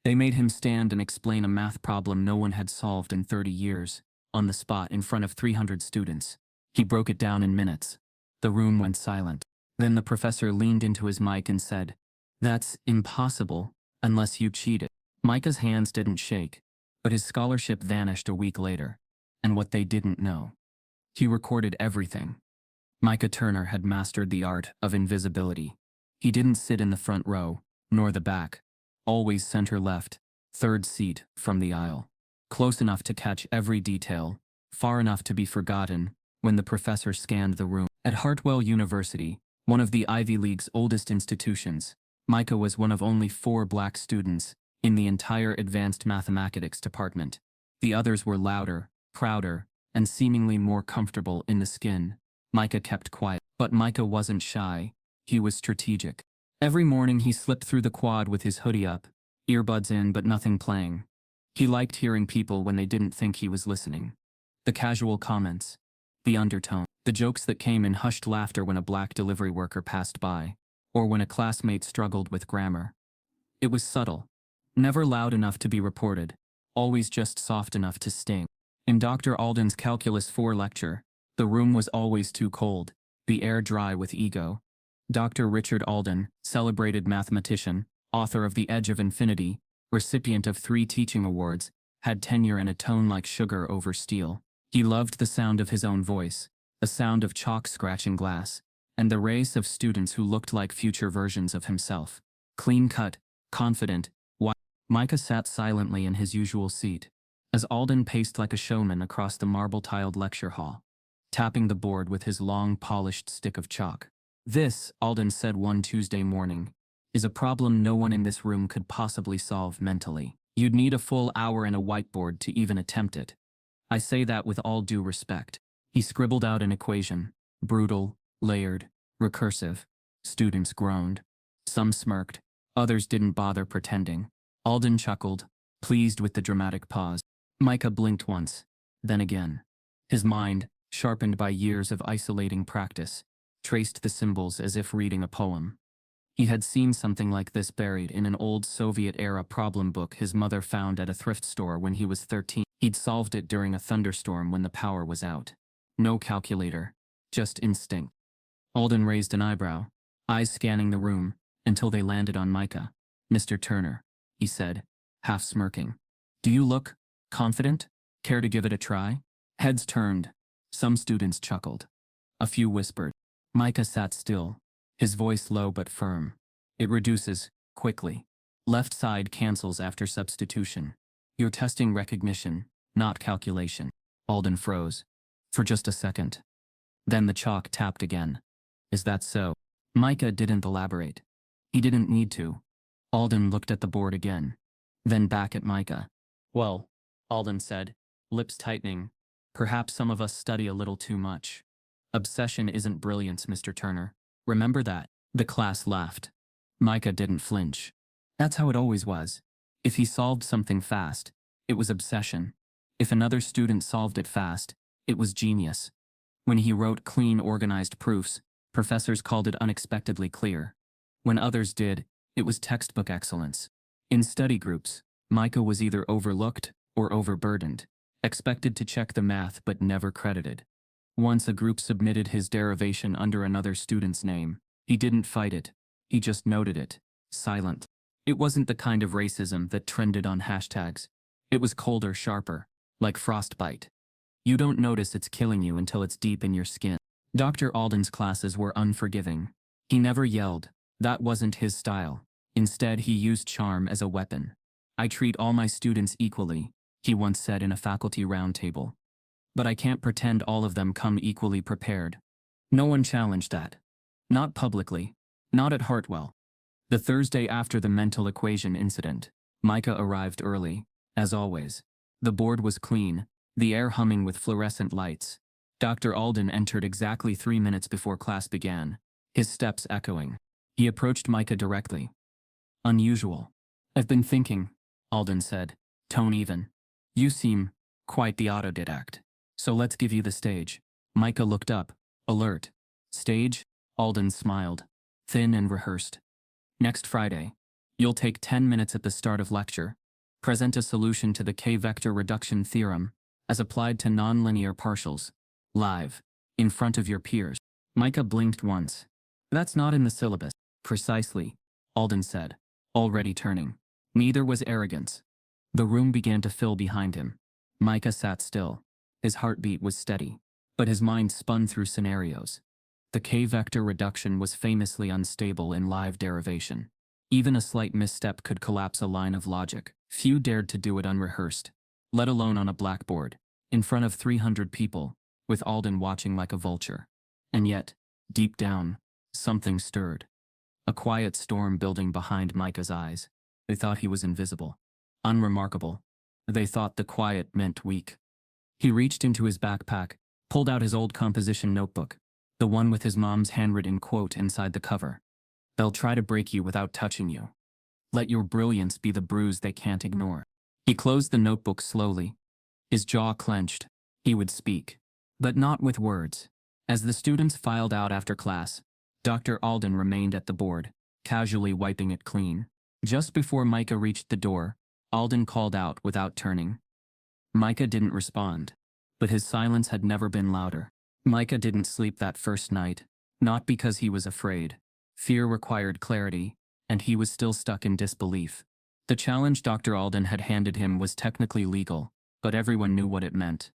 They made him stand and explain a math problem no one had solved in 30 years, on the spot in front of 300 students. He broke it down in minutes. The room went silent. Then the professor leaned into his mic and said, "That's impossible, unless you cheated." Micah's hands didn't shake, but his scholarship vanished a week later. And what they didn't know. He recorded everything. Micah Turner had mastered the art of invisibility. He didn't sit in the front row, nor the back. Always center left, third seat from the aisle. Close enough to catch every detail, far enough to be forgotten when the professor scanned the room. At Hartwell University, one of the Ivy League's oldest institutions, Micah was one of only 4 black students in the entire advanced mathematics department. The others were louder, prouder, and seemingly more comfortable in the skin. Micah kept quiet. But Micah wasn't shy. He was strategic. Every morning he slipped through the quad with his hoodie up, earbuds in but nothing playing. He liked hearing people when they didn't think he was listening. The casual comments, the undertone, the jokes that came in hushed laughter when a black delivery worker passed by, or when a classmate struggled with grammar. It was subtle, never loud enough to be reported, always just soft enough to sting. In Dr. Alden's Calculus 4 lecture, the room was always too cold, the air dry with ego. Dr. Richard Alden, celebrated mathematician, author of The Edge of Infinity, recipient of 3 teaching awards, had tenure and a tone like sugar over steel. He loved the sound of his own voice, the sound of chalk scratching glass, and the race of students who looked like future versions of himself. Clean-cut, confident, wise. Micah sat silently in his usual seat, as Alden paced like a showman across the marble-tiled lecture hall, tapping the board with his long, polished stick of chalk. "This," Alden said one Tuesday morning, "is a problem no one in this room could possibly solve mentally. You'd need a full hour and a whiteboard to even attempt it. I say that with all due respect." He scribbled out an equation, brutal, layered, recursive. Students groaned. Some smirked. Others didn't bother pretending. Alden chuckled, pleased with the dramatic pause. Micah blinked once, then again. His mind, sharpened by years of isolating practice, traced the symbols as if reading a poem. He had seen something like this buried in an old Soviet-era problem book his mother found at a thrift store when he was 13. He'd solved it during a thunderstorm when the power was out. No calculator, just instinct. Alden raised an eyebrow, eyes scanning the room, until they landed on Micah. "Mr. Turner," he said, half smirking. "Do you look confident? Care to give it a try?" Heads turned. Some students chuckled. A few whispered. Micah sat still, his voice low but firm. "It reduces, quickly. Left side cancels after substitution. You're testing recognition, not calculation." Alden froze. For just a second. Then the chalk tapped again. "Is that so?" Micah didn't elaborate. He didn't need to. Alden looked at the board again, then back at Micah. "Well," Alden said, lips tightening, "perhaps some of us study a little too much. Obsession isn't brilliance, Mr. Turner. Remember that." The class laughed. Micah didn't flinch. That's how it always was. If he solved something fast, it was obsession. If another student solved it fast, it was genius. When he wrote clean, organized proofs, professors called it unexpectedly clear. When others did, it was textbook excellence. In study groups, Micah was either overlooked or overburdened, expected to check the math but never credited. Once a group submitted his derivation under another student's name, he didn't fight it, he just noted it, silent. It wasn't the kind of racism that trended on hashtags. It was colder, sharper, like frostbite. You don't notice it's killing you until it's deep in your skin. Dr. Alden's classes were unforgiving. He never yelled. That wasn't his style. Instead, he used charm as a weapon. "I treat all my students equally," he once said in a faculty roundtable. "But I can't pretend all of them come equally prepared." No one challenged that. Not publicly. Not at Hartwell. The Thursday after the mental equation incident, Micah arrived early, as always. The board was clean, the air humming with fluorescent lights. Dr. Alden entered exactly 3 minutes before class began, his steps echoing. He approached Micah directly. "Unusual." "I've been thinking," Alden said, tone even. "You seem quite the autodidact. So let's give you the stage." Micah looked up, alert. "Stage?" Alden smiled, thin and rehearsed. "Next Friday. You'll take 10 minutes at the start of lecture. Present a solution to the k-vector reduction theorem as applied to nonlinear partials. Live. In front of your peers. Micah blinked once. That's not in the syllabus. Precisely, Alden said, already turning. Neither was arrogance. The room began to fill behind him. Micah sat still. His heartbeat was steady, but his mind spun through scenarios. The k-vector reduction was famously unstable in live derivation. Even a slight misstep could collapse a line of logic. Few dared to do it unrehearsed, let alone on a blackboard, in front of 300 people, with Alden watching like a vulture. And yet, deep down, something stirred. A quiet storm building behind Micah's eyes. They thought he was invisible, unremarkable. They thought the quiet meant weak. He reached into his backpack, pulled out his old composition notebook, the one with his mom's handwritten quote inside the cover. They'll try to break you without touching you. Let your brilliance be the bruise they can't ignore. He closed the notebook slowly. His jaw clenched. He would speak, but not with words. As the students filed out after class, Dr. Alden remained at the board, casually wiping it clean. Just before Micah reached the door, Alden called out without turning. Micah didn't respond, but his silence had never been louder. Micah didn't sleep that first night, not because he was afraid. Fear required clarity, and he was still stuck in disbelief. The challenge Dr. Alden had handed him was technically legal, but everyone knew what it meant.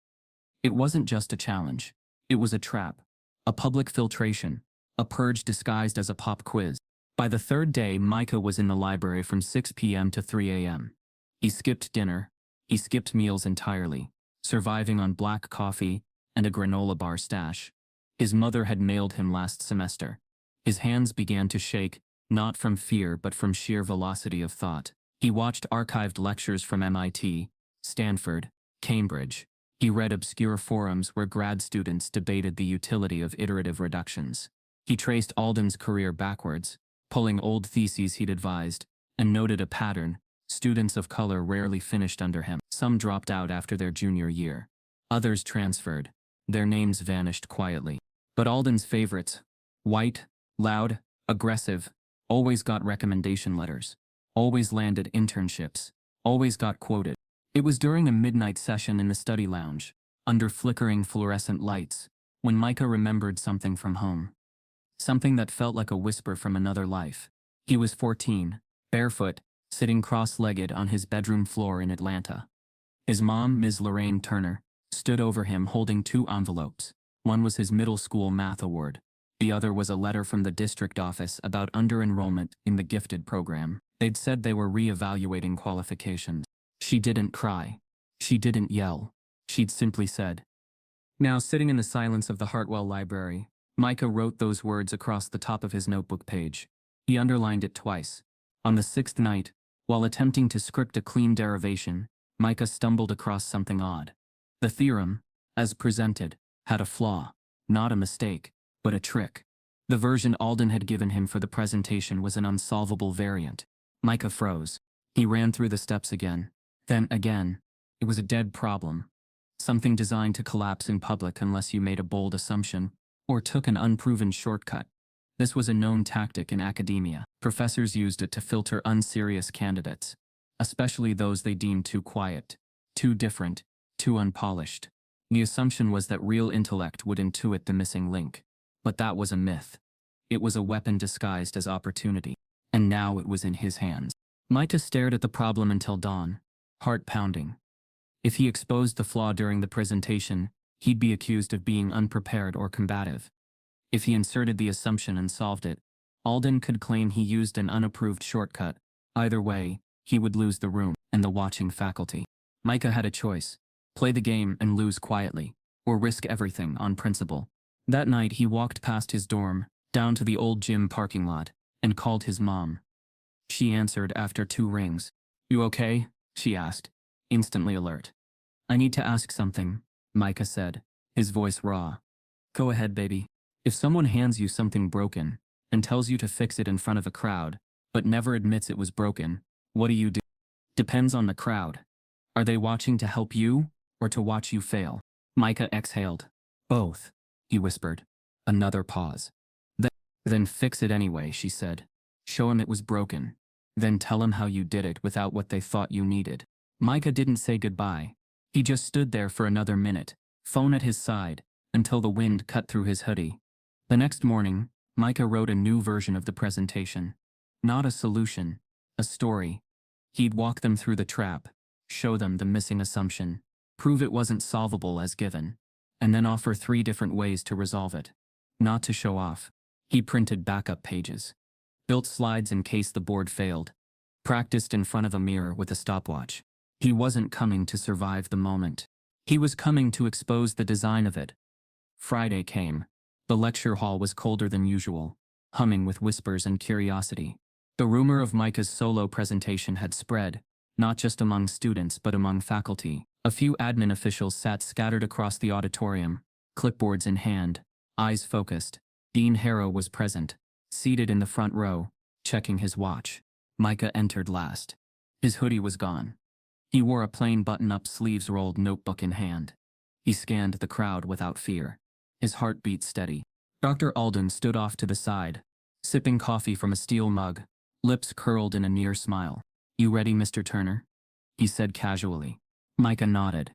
It wasn't just a challenge. It was a trap, a public filtration, a purge disguised as a pop quiz. By the third day, Micah was in the library from 6 p.m. to 3 a.m. He skipped dinner. He skipped meals entirely, surviving on black coffee and a granola bar stash. His mother had mailed him last semester. His hands began to shake, not from fear but from sheer velocity of thought. He watched archived lectures from MIT, Stanford, Cambridge. He read obscure forums where grad students debated the utility of iterative reductions. He traced Alden's career backwards, pulling old theses he'd advised, and noted a pattern. Students of color rarely finished under him. Some dropped out after their junior year. Others transferred. Their names vanished quietly. But Alden's favorites, white, loud, aggressive, always got recommendation letters, always landed internships, always got quoted. It was during a midnight session in the study lounge, under flickering fluorescent lights, when Micah remembered something from home. Something that felt like a whisper from another life. He was 14, barefoot, sitting cross-legged on his bedroom floor in Atlanta. His mom, Ms. Lorraine Turner, stood over him holding two envelopes. One was his middle school math award. The other was a letter from the district office about under-enrollment in the gifted program. They'd said they were re-evaluating qualifications. She didn't cry. She didn't yell. She'd simply said. Now, sitting in the silence of the Hartwell Library, Micah wrote those words across the top of his notebook page. He underlined it twice. On the sixth night, while attempting to script a clean derivation, Micah stumbled across something odd. The theorem, as presented, had a flaw, not a mistake, but a trick. The version Alden had given him for the presentation was an unsolvable variant. Micah froze. He ran through the steps again. Then again. It was a dead problem. Something designed to collapse in public unless you made a bold assumption or took an unproven shortcut. This was a known tactic in academia. Professors used it to filter unserious candidates, especially those they deemed too quiet, too different, too unpolished. The assumption was that real intellect would intuit the missing link. But that was a myth. It was a weapon disguised as opportunity. And now it was in his hands. Micah stared at the problem until dawn, heart pounding. If he exposed the flaw during the presentation, he'd be accused of being unprepared or combative. If he inserted the assumption and solved it, Alden could claim he used an unapproved shortcut. Either way, he would lose the room and the watching faculty. Micah had a choice: play the game and lose quietly, or risk everything on principle. That night he walked past his dorm, down to the old gym parking lot, and called his mom. She answered after 2 rings. "You okay?" she asked, instantly alert. "I need to ask something," Micah said, his voice raw. "Go ahead, baby." If someone hands you something broken and tells you to fix it in front of a crowd, but never admits it was broken, what do you do? Depends on the crowd. Are they watching to help you or to watch you fail? Micah exhaled. "Both," he whispered. Another pause. Then fix it anyway," she said. "Show him it was broken. Then tell him how you did it without what they thought you needed. Micah didn't say goodbye. He just stood there for another minute, phone at his side, until the wind cut through his hoodie. The next morning, Micah wrote a new version of the presentation. Not a solution, a story. He'd walk them through the trap, show them the missing assumption, prove it wasn't solvable as given, and then offer 3 different ways to resolve it. Not to show off. He printed backup pages, built slides in case the board failed, practiced in front of a mirror with a stopwatch. He wasn't coming to survive the moment. He was coming to expose the design of it. Friday came. The lecture hall was colder than usual, humming with whispers and curiosity. The rumor of Micah's solo presentation had spread, not just among students but among faculty. A few admin officials sat scattered across the auditorium, clipboards in hand, eyes focused. Dean Harrow was present, seated in the front row, checking his watch. Micah entered last. His hoodie was gone. He wore a plain button-up sleeves-rolled notebook in hand. He scanned the crowd without fear, his heart beat steady. Dr. Alden stood off to the side, sipping coffee from a steel mug, lips curled in a near smile. "You ready, Mr. Turner?" he said casually. Micah nodded.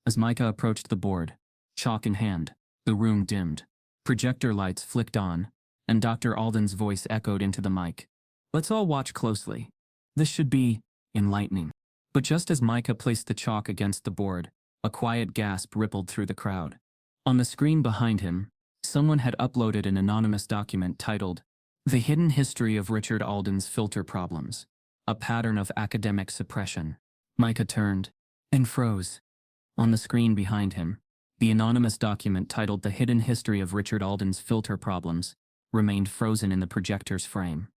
As Micah approached the board, chalk in hand, the room dimmed. Projector lights flicked on, and Dr. Alden's voice echoed into the mic. "Let's all watch closely. This should be enlightening." But just as Micah placed the chalk against the board, a quiet gasp rippled through the crowd. On the screen behind him, someone had uploaded an anonymous document titled, "The Hidden History of Richard Alden's Filter Problems, a Pattern of Academic Suppression." Micah turned and froze. On the screen behind him, the anonymous document titled "The Hidden History of Richard Alden's Filter Problems" remained frozen in the projector's frame.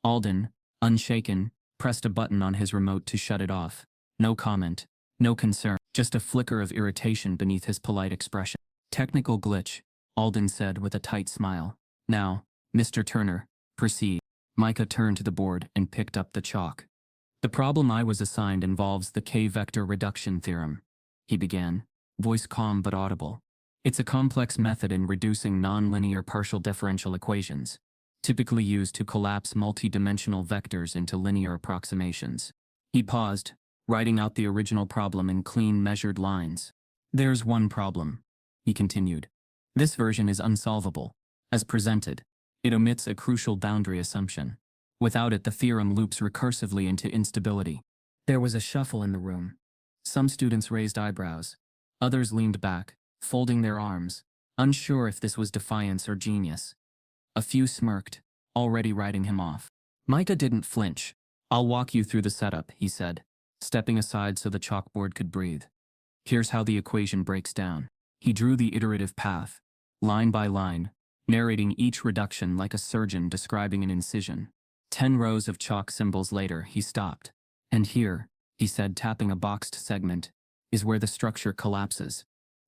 Alden, unshaken, pressed a button on his remote to shut it off. No comment, no concern, just a flicker of irritation beneath his polite expression. "Technical glitch," Alden said with a tight smile. "Now, Mr. Turner, proceed." Micah turned to the board and picked up the chalk. "The problem I was assigned involves the K-vector reduction theorem," he began, voice calm but audible. "It's a complex method in reducing nonlinear partial differential equations, typically used to collapse multi-dimensional vectors into linear approximations." He paused, writing out the original problem in clean, measured lines. "There's one problem," he continued. "This version is unsolvable. As presented, it omits a crucial boundary assumption. Without it, the theorem loops recursively into instability." There was a shuffle in the room. Some students raised eyebrows. Others leaned back, folding their arms, unsure if this was defiance or genius. A few smirked, already writing him off. Micah didn't flinch. "I'll walk you through the setup," he said, stepping aside so the chalkboard could breathe. "Here's how the equation breaks down." He drew the iterative path, line by line, narrating each reduction like a surgeon describing an incision. 10 rows of chalk symbols later, he stopped. "And here," he said, tapping a boxed segment, "is where the structure collapses.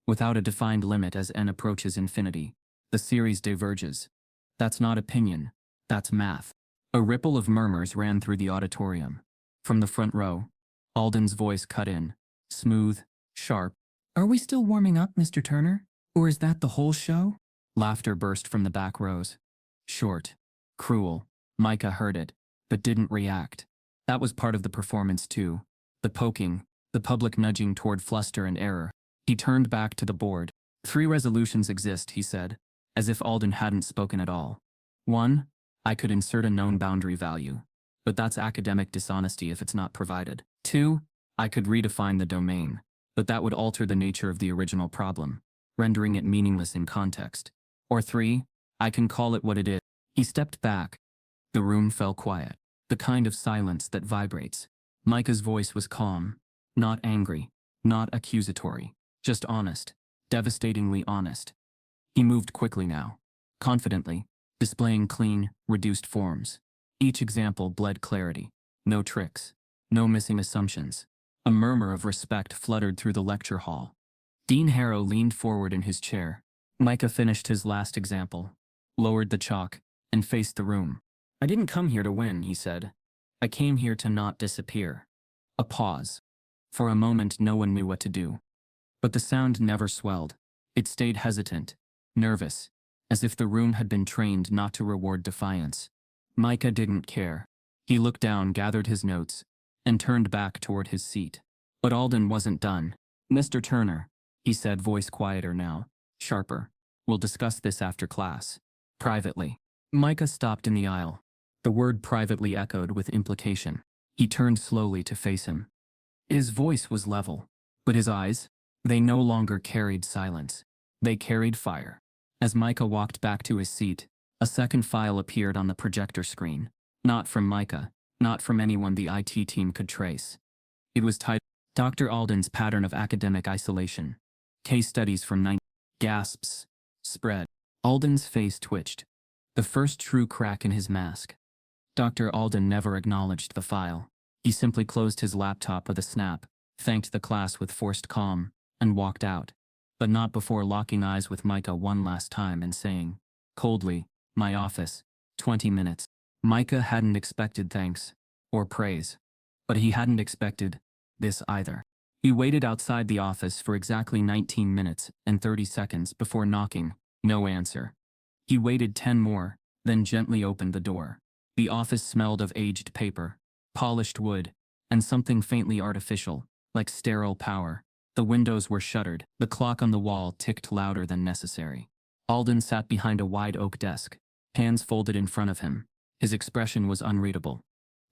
Without a defined limit as n approaches infinity, the series diverges. That's not opinion, that's math." A ripple of murmurs ran through the auditorium. From the front row, Alden's voice cut in, smooth, sharp. "Are we still warming up, Mr. Turner? Or is that the whole show?" Laughter burst from the back rows. Short, cruel. Micah heard it, but didn't react. That was part of the performance too. The poking, the public nudging toward fluster and error. He turned back to the board. 3 resolutions exist, he said, as if Alden hadn't spoken at all. 1, I could insert a known boundary value, but that's academic dishonesty if it's not provided. 2, I could redefine the domain, but that would alter the nature of the original problem, rendering it meaningless in context. Or 3, I can call it what it is. He stepped back. The room fell quiet, the kind of silence that vibrates. Micah's voice was calm, not angry, not accusatory, just honest, devastatingly honest. He moved quickly now, confidently, displaying clean, reduced forms. Each example bled clarity. No tricks, no missing assumptions. A murmur of respect fluttered through the lecture hall. Dean Harrow leaned forward in his chair. Micah finished his last example, lowered the chalk, and faced the room. "I didn't come here to win," he said. "I came here to not disappear." A pause. For a moment no one knew what to do. But the sound never swelled. It stayed hesitant, nervous, as if the room had been trained not to reward defiance. Micah didn't care. He looked down, gathered his notes, and turned back toward his seat. But Alden wasn't done. "Mr. Turner," he said, voice quieter now, sharper. "We'll discuss this after class. Privately." Micah stopped in the aisle. The word privately echoed with implication. He turned slowly to face him. His voice was level, but his eyes, they no longer carried silence. They carried fire. As Micah walked back to his seat, a second file appeared on the projector screen. Not from Micah, not from anyone the IT team could trace. It was titled, "Dr. Alden's Pattern of Academic Isolation. Case Studies from 9." Gasps spread. Alden's face twitched. The first true crack in his mask. Dr. Alden never acknowledged the file. He simply closed his laptop with a snap, thanked the class with forced calm, and walked out. But not before locking eyes with Micah one last time and saying, coldly, "My office, 20 minutes. Micah hadn't expected thanks or praise. But he hadn't expected this either. He waited outside the office for exactly 19 minutes and 30 seconds before knocking. No answer. He waited 10 more, then gently opened the door. The office smelled of aged paper, polished wood, and something faintly artificial, like sterile power. The windows were shuttered. The clock on the wall ticked louder than necessary. Alden sat behind a wide oak desk, hands folded in front of him. His expression was unreadable.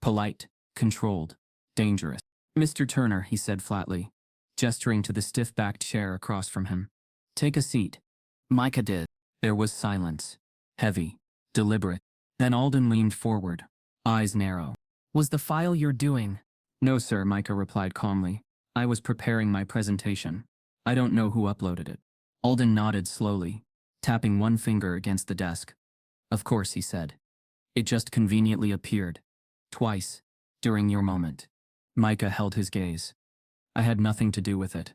Polite, controlled, dangerous. "Mr. Turner," he said flatly, gesturing to the stiff-backed chair across from him. "Take a seat." Micah did. There was silence. Heavy, deliberate. Then Alden leaned forward, eyes narrow. "Was the file you're doing?" "No, sir," Micah replied calmly. "I was preparing my presentation. I don't know who uploaded it." Alden nodded slowly, tapping one finger against the desk. "Of course," he said. "It just conveniently appeared. Twice. During your moment." Micah held his gaze. "I had nothing to do with it."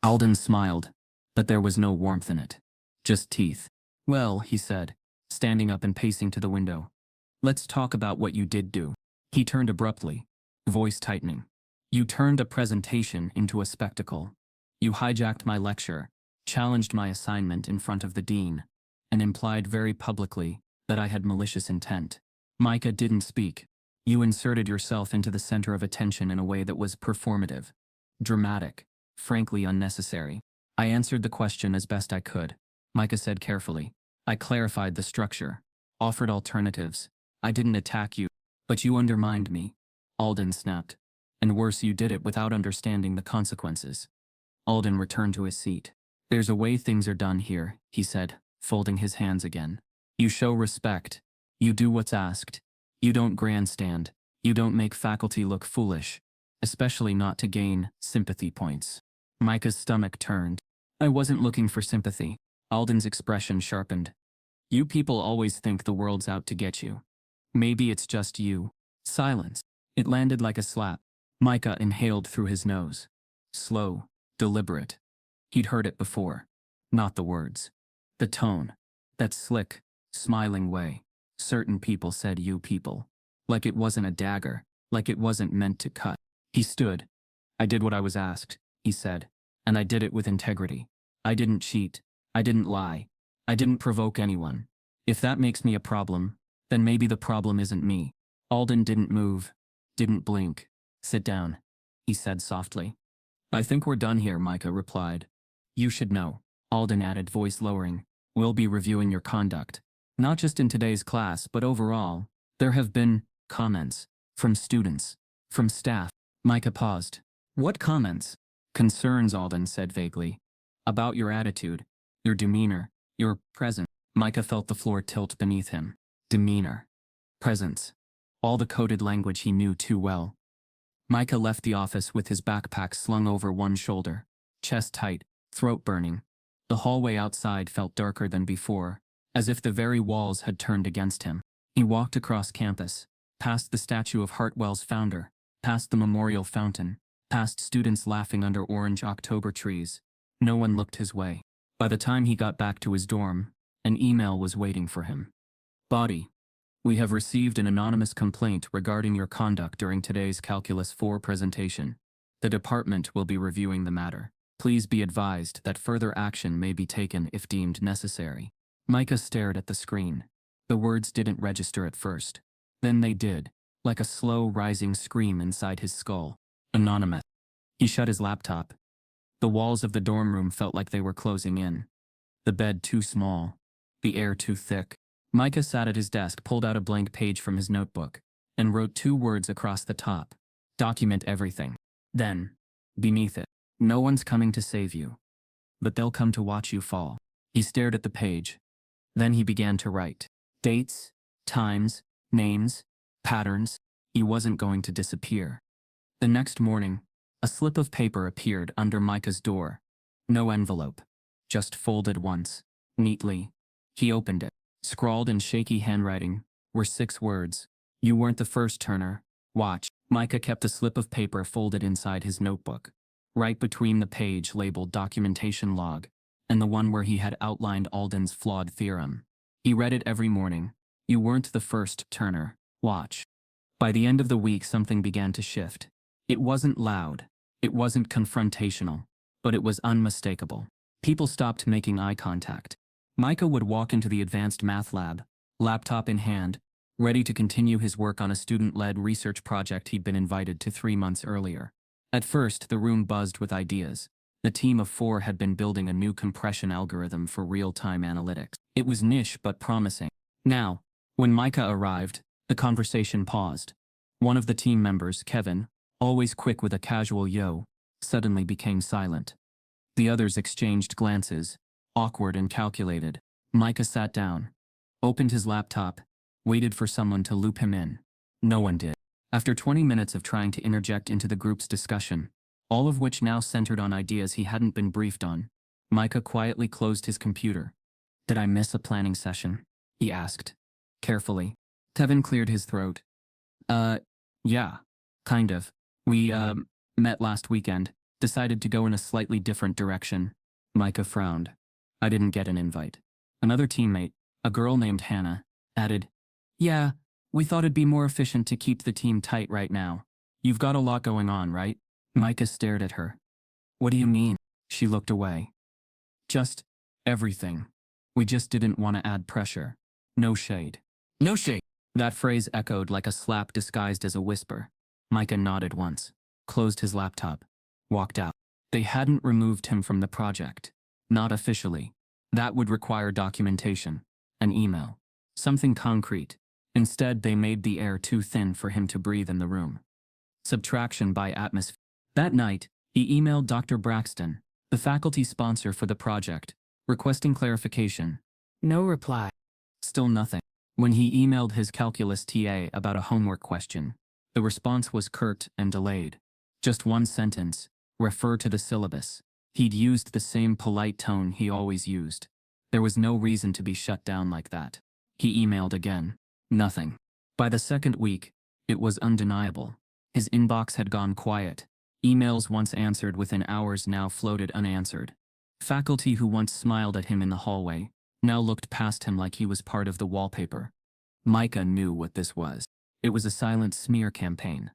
Alden smiled, but there was no warmth in it. Just teeth. "Well," he said, standing up and pacing to the window. "Let's talk about what you did do." He turned abruptly, voice tightening. "You turned a presentation into a spectacle. You hijacked my lecture, challenged my assignment in front of the dean, and implied very publicly that I had malicious intent." Micah didn't speak. "You inserted yourself into the center of attention in a way that was performative, dramatic, frankly unnecessary." "I answered the question as best I could," Micah said carefully. "I clarified the structure, offered alternatives. I didn't attack you, but you undermined me," Alden snapped. "And worse, you did it without understanding the consequences." Alden returned to his seat. "There's a way things are done here," he said, folding his hands again. "You show respect. You do what's asked. You don't grandstand. You don't make faculty look foolish, especially not to gain sympathy points." Micah's stomach turned. "I wasn't looking for sympathy." Alden's expression sharpened. "You people always think the world's out to get you. Maybe it's just you." Silence. It landed like a slap. Micah inhaled through his nose. Slow, deliberate. He'd heard it before. Not the words. The tone. That slick, smiling way. Certain people said "you people." Like it wasn't a dagger, like it wasn't meant to cut. He stood. "I did what I was asked," he said, "and I did it with integrity. I didn't cheat. I didn't lie. I didn't provoke anyone. If that makes me a problem, then maybe the problem isn't me." Alden didn't move, didn't blink. "Sit down," he said softly. "I think we're done here," Micah replied. "You should know," Alden added, voice lowering. "We'll be reviewing your conduct. Not just in today's class, but overall. There have been comments from students, from staff." Micah paused. "What comments?" "Concerns," Alden said vaguely. "About your attitude, your demeanor, your presence." Micah felt the floor tilt beneath him. Demeanor. Presence. All the coded language he knew too well. Micah left the office with his backpack slung over one shoulder, chest tight, throat burning. The hallway outside felt darker than before, as if the very walls had turned against him. He walked across campus, past the statue of Hartwell's founder, past the memorial fountain, past students laughing under orange October trees. No one looked his way. By the time he got back to his dorm, an email was waiting for him. "Body. We have received an anonymous complaint regarding your conduct during today's Calculus 4 presentation. The department will be reviewing the matter. Please be advised that further action may be taken if deemed necessary." Micah stared at the screen. The words didn't register at first. Then they did. like a slow rising scream inside his skull. Anonymous. He shut his laptop. The walls of the dorm room felt like they were closing in. The bed too small. The air too thick. Micah sat at his desk, pulled out a blank page from his notebook, and wrote 2 words across the top. Document everything. Then, beneath it, no one's coming to save you, but they'll come to watch you fall. He stared at the page. Then he began to write. Dates, times, names, patterns. He wasn't going to disappear. The next morning, a slip of paper appeared under Micah's door. No envelope. Just folded once. Neatly. He opened it. Scrawled in shaky handwriting were 6 words. You weren't the first, Turner. Watch. Micah kept the slip of paper folded inside his notebook, right between the page labeled documentation log and the one where he had outlined Alden's flawed theorem. He read it every morning. You weren't the first, Turner. Watch. By the end of the week, something began to shift. It wasn't loud. It wasn't confrontational. But it was unmistakable. People stopped making eye contact. Micah would walk into the advanced math lab, laptop in hand, ready to continue his work on a student-led research project he'd been invited to 3 months earlier. At first, the room buzzed with ideas. The team of 4 had been building a new compression algorithm for real-time analytics. It was niche but promising. Now, when Micah arrived, the conversation paused. One of the team members, Kevin, always quick with a casual yo, suddenly became silent. The others exchanged glances, awkward and calculated. Micah sat down, opened his laptop, waited for someone to loop him in. No one did. After 20 minutes of trying to interject into the group's discussion, all of which now centered on ideas he hadn't been briefed on, Micah quietly closed his computer. Did I miss a planning session? He asked, carefully. Kevin cleared his throat. Yeah, kind of. We, met last weekend, decided to go in a slightly different direction. Micah frowned. I didn't get an invite. Another teammate, a girl named Hannah, added, Yeah, we thought it'd be more efficient to keep the team tight right now. You've got a lot going on, right? Micah stared at her. What do you mean? She looked away. Just everything. We just didn't want to add pressure. No shade. No shade. That phrase echoed like a slap disguised as a whisper. Micah nodded once, closed his laptop, walked out. They hadn't removed him from the project. Not officially. That would require documentation, an email, something concrete. Instead, they made the air too thin for him to breathe in the room. Subtraction by atmosphere. That night, he emailed Dr. Braxton, the faculty sponsor for the project, requesting clarification. No reply. Still nothing. When he emailed his calculus TA about a homework question, the response was curt and delayed. Just one sentence, refer to the syllabus. He'd used the same polite tone he always used. There was no reason to be shut down like that. He emailed again. Nothing. By the second week, it was undeniable. His inbox had gone quiet. Emails once answered within hours now floated unanswered. Faculty who once smiled at him in the hallway now looked past him like he was part of the wallpaper. Micah knew what this was. It was a silent smear campaign.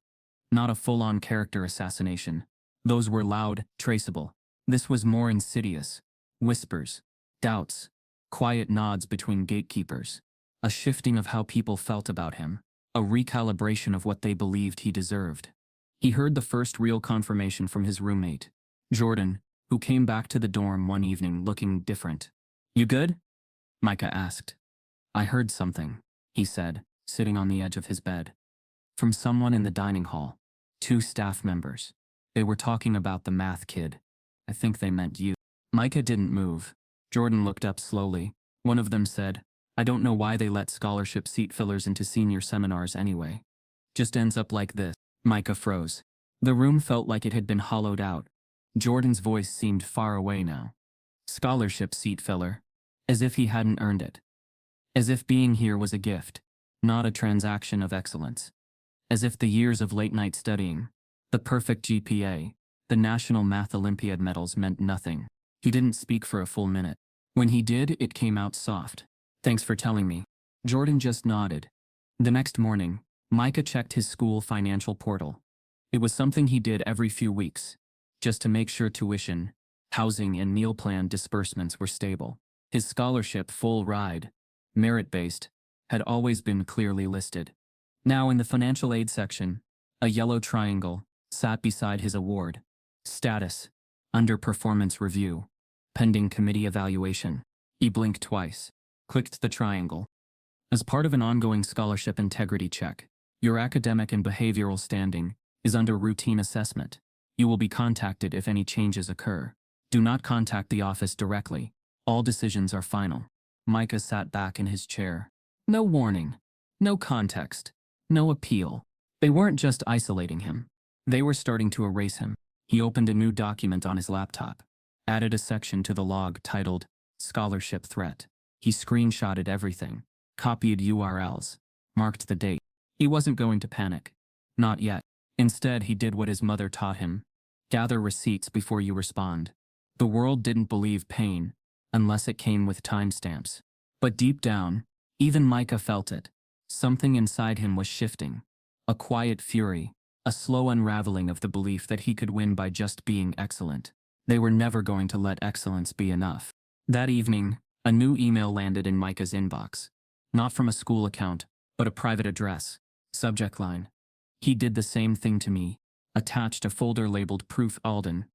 Not a full-on character assassination. Those were loud, traceable. This was more insidious. Whispers, doubts, quiet nods between gatekeepers. A shifting of how people felt about him. A recalibration of what they believed he deserved. He heard the first real confirmation from his roommate, Jordan, who came back to the dorm one evening looking different. You good? Micah asked. I heard something, he said, sitting on the edge of his bed. From someone in the dining hall. 2 staff members. They were talking about the math kid. I think they meant you. Micah didn't move. Jordan looked up slowly. One of them said, I don't know why they let scholarship seat fillers into senior seminars anyway. Just ends up like this. Micah froze. The room felt like it had been hollowed out. Jordan's voice seemed far away now. Scholarship seat filler. As if he hadn't earned it. As if being here was a gift, not a transaction of excellence. As if the years of late-night studying, the perfect GPA, the National Math Olympiad medals meant nothing. He didn't speak for a full minute. When he did, it came out soft. Thanks for telling me. Jordan just nodded. The next morning, Micah checked his school financial portal. It was something he did every few weeks, just to make sure tuition, housing, and meal plan disbursements were stable. His scholarship, full ride, merit-based, had always been clearly listed. Now in the financial aid section, a yellow triangle sat beside his award. Status: under performance review. Pending committee evaluation. He blinked twice. Clicked the triangle. As part of an ongoing scholarship integrity check, your academic and behavioral standing is under routine assessment. You will be contacted if any changes occur. Do not contact the office directly. All decisions are final. Micah sat back in his chair. No warning. No context. No appeal. They weren't just isolating him. They were starting to erase him. He opened a new document on his laptop. Added a section to the log titled Scholarship Threat. He screenshotted everything. Copied URLs. Marked the date. He wasn't going to panic. Not yet. Instead, he did what his mother taught him. Gather receipts before you respond. The world didn't believe pain, unless it came with timestamps. But deep down, even Micah felt it. Something inside him was shifting. A quiet fury, a slow unraveling of the belief that he could win by just being excellent. They were never going to let excellence be enough. That evening, a new email landed in Micah's inbox. Not from a school account, but a private address. Subject line: he did the same thing to me. Attached a folder labeled Proof Alden.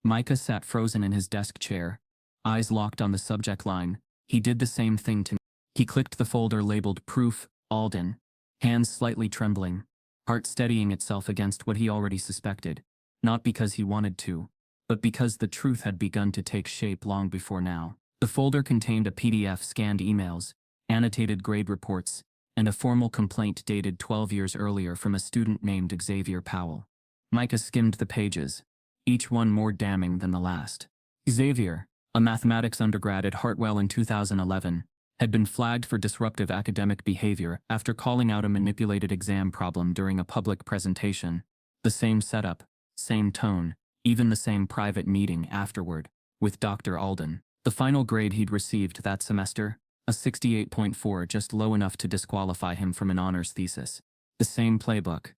Micah sat frozen in his desk chair, eyes locked on the subject line. He did the same thing to me. He clicked the folder labeled Proof Alden, hands slightly trembling, heart steadying itself against what he already suspected, not because he wanted to, but because the truth had begun to take shape long before now. The folder contained a PDF, scanned emails, annotated grade reports, and a formal complaint dated 12 years earlier from a student named Xavier Powell. Micah skimmed the pages, each one more damning than the last. Xavier, a mathematics undergrad at Hartwell in 2011, had been flagged for disruptive academic behavior after calling out a manipulated exam problem during a public presentation. The same setup, same tone, even the same private meeting afterward, with Dr. Alden. The final grade he'd received that semester, a 68.4, just low enough to disqualify him from an honors thesis. The same playbook.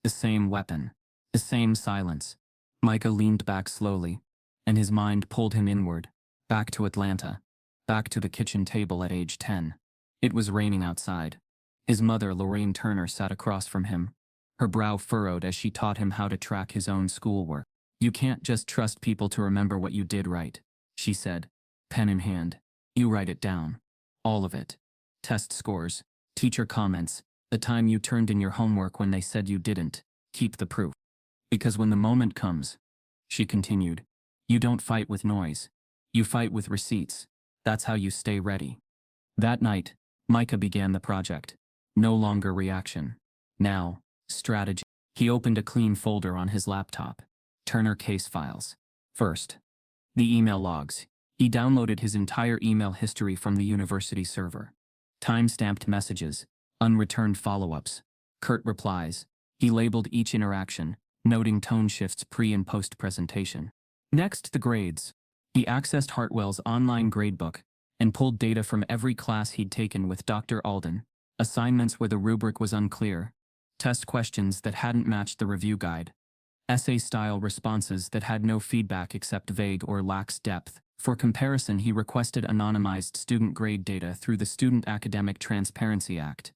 The same weapon. The same silence. Micah leaned back slowly, and his mind pulled him inward, back to Atlanta, back to the kitchen table at age 10. It was raining outside. His mother, Lorraine Turner, sat across from him, her brow furrowed as she taught him how to track his own schoolwork. You can't just trust people to remember what you did right, she said, pen in hand. You write it down. All of it. Test scores, teacher comments, the time you turned in your homework when they said you didn't. Keep the proof. Because when the moment comes, she continued, you don't fight with noise. You fight with receipts. That's how you stay ready. That night, Micah began the project. No longer reaction. Now, strategy. He opened a clean folder on his laptop. Turner case files. First, the email logs. He downloaded his entire email history from the university server. Time-stamped messages, unreturned follow-ups, curt replies. He labeled each interaction, noting tone shifts pre- and post-presentation. Next, the grades. He accessed Hartwell's online gradebook and pulled data from every class he'd taken with Dr. Alden, assignments where the rubric was unclear, test questions that hadn't matched the review guide, essay-style responses that had no feedback except vague or lax depth. For comparison, he requested anonymized student grade data through the Student Academic Transparency Act,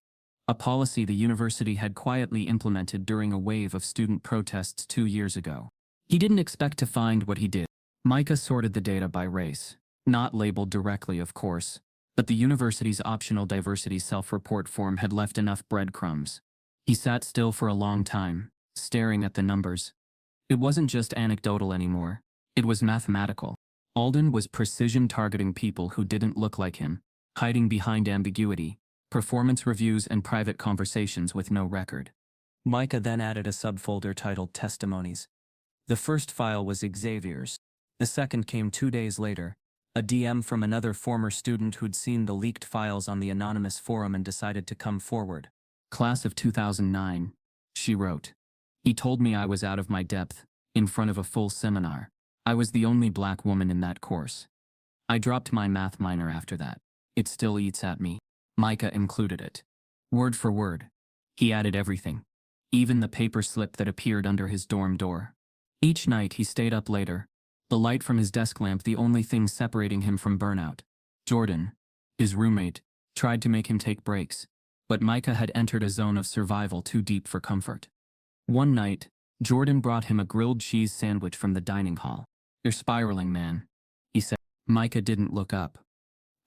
a policy the university had quietly implemented during a wave of student protests 2 years ago. He didn't expect to find what he did. Micah sorted the data by race, not labeled directly, of course, but the university's optional diversity self-report form had left enough breadcrumbs. He sat still for a long time, staring at the numbers. It wasn't just anecdotal anymore. It was mathematical. Alden was precision targeting people who didn't look like him, hiding behind ambiguity, performance reviews, and private conversations with no record. Micah then added a subfolder titled Testimonies. The first file was Xavier's. The second came 2 days later, a DM from another former student who'd seen the leaked files on the anonymous forum and decided to come forward. Class of 2009, she wrote. He told me I was out of my depth, in front of a full seminar. I was the only black woman in that course. I dropped my math minor after that. It still eats at me. Micah included it. Word for word. He added everything. Even the paper slip that appeared under his dorm door. Each night he stayed up later, the light from his desk lamp the only thing separating him from burnout. Jordan, his roommate, tried to make him take breaks, But Micah had entered a zone of survival too deep for comfort. One night, Jordan brought him a grilled cheese sandwich from the dining hall. "You're spiraling, man," he said. Micah didn't look up.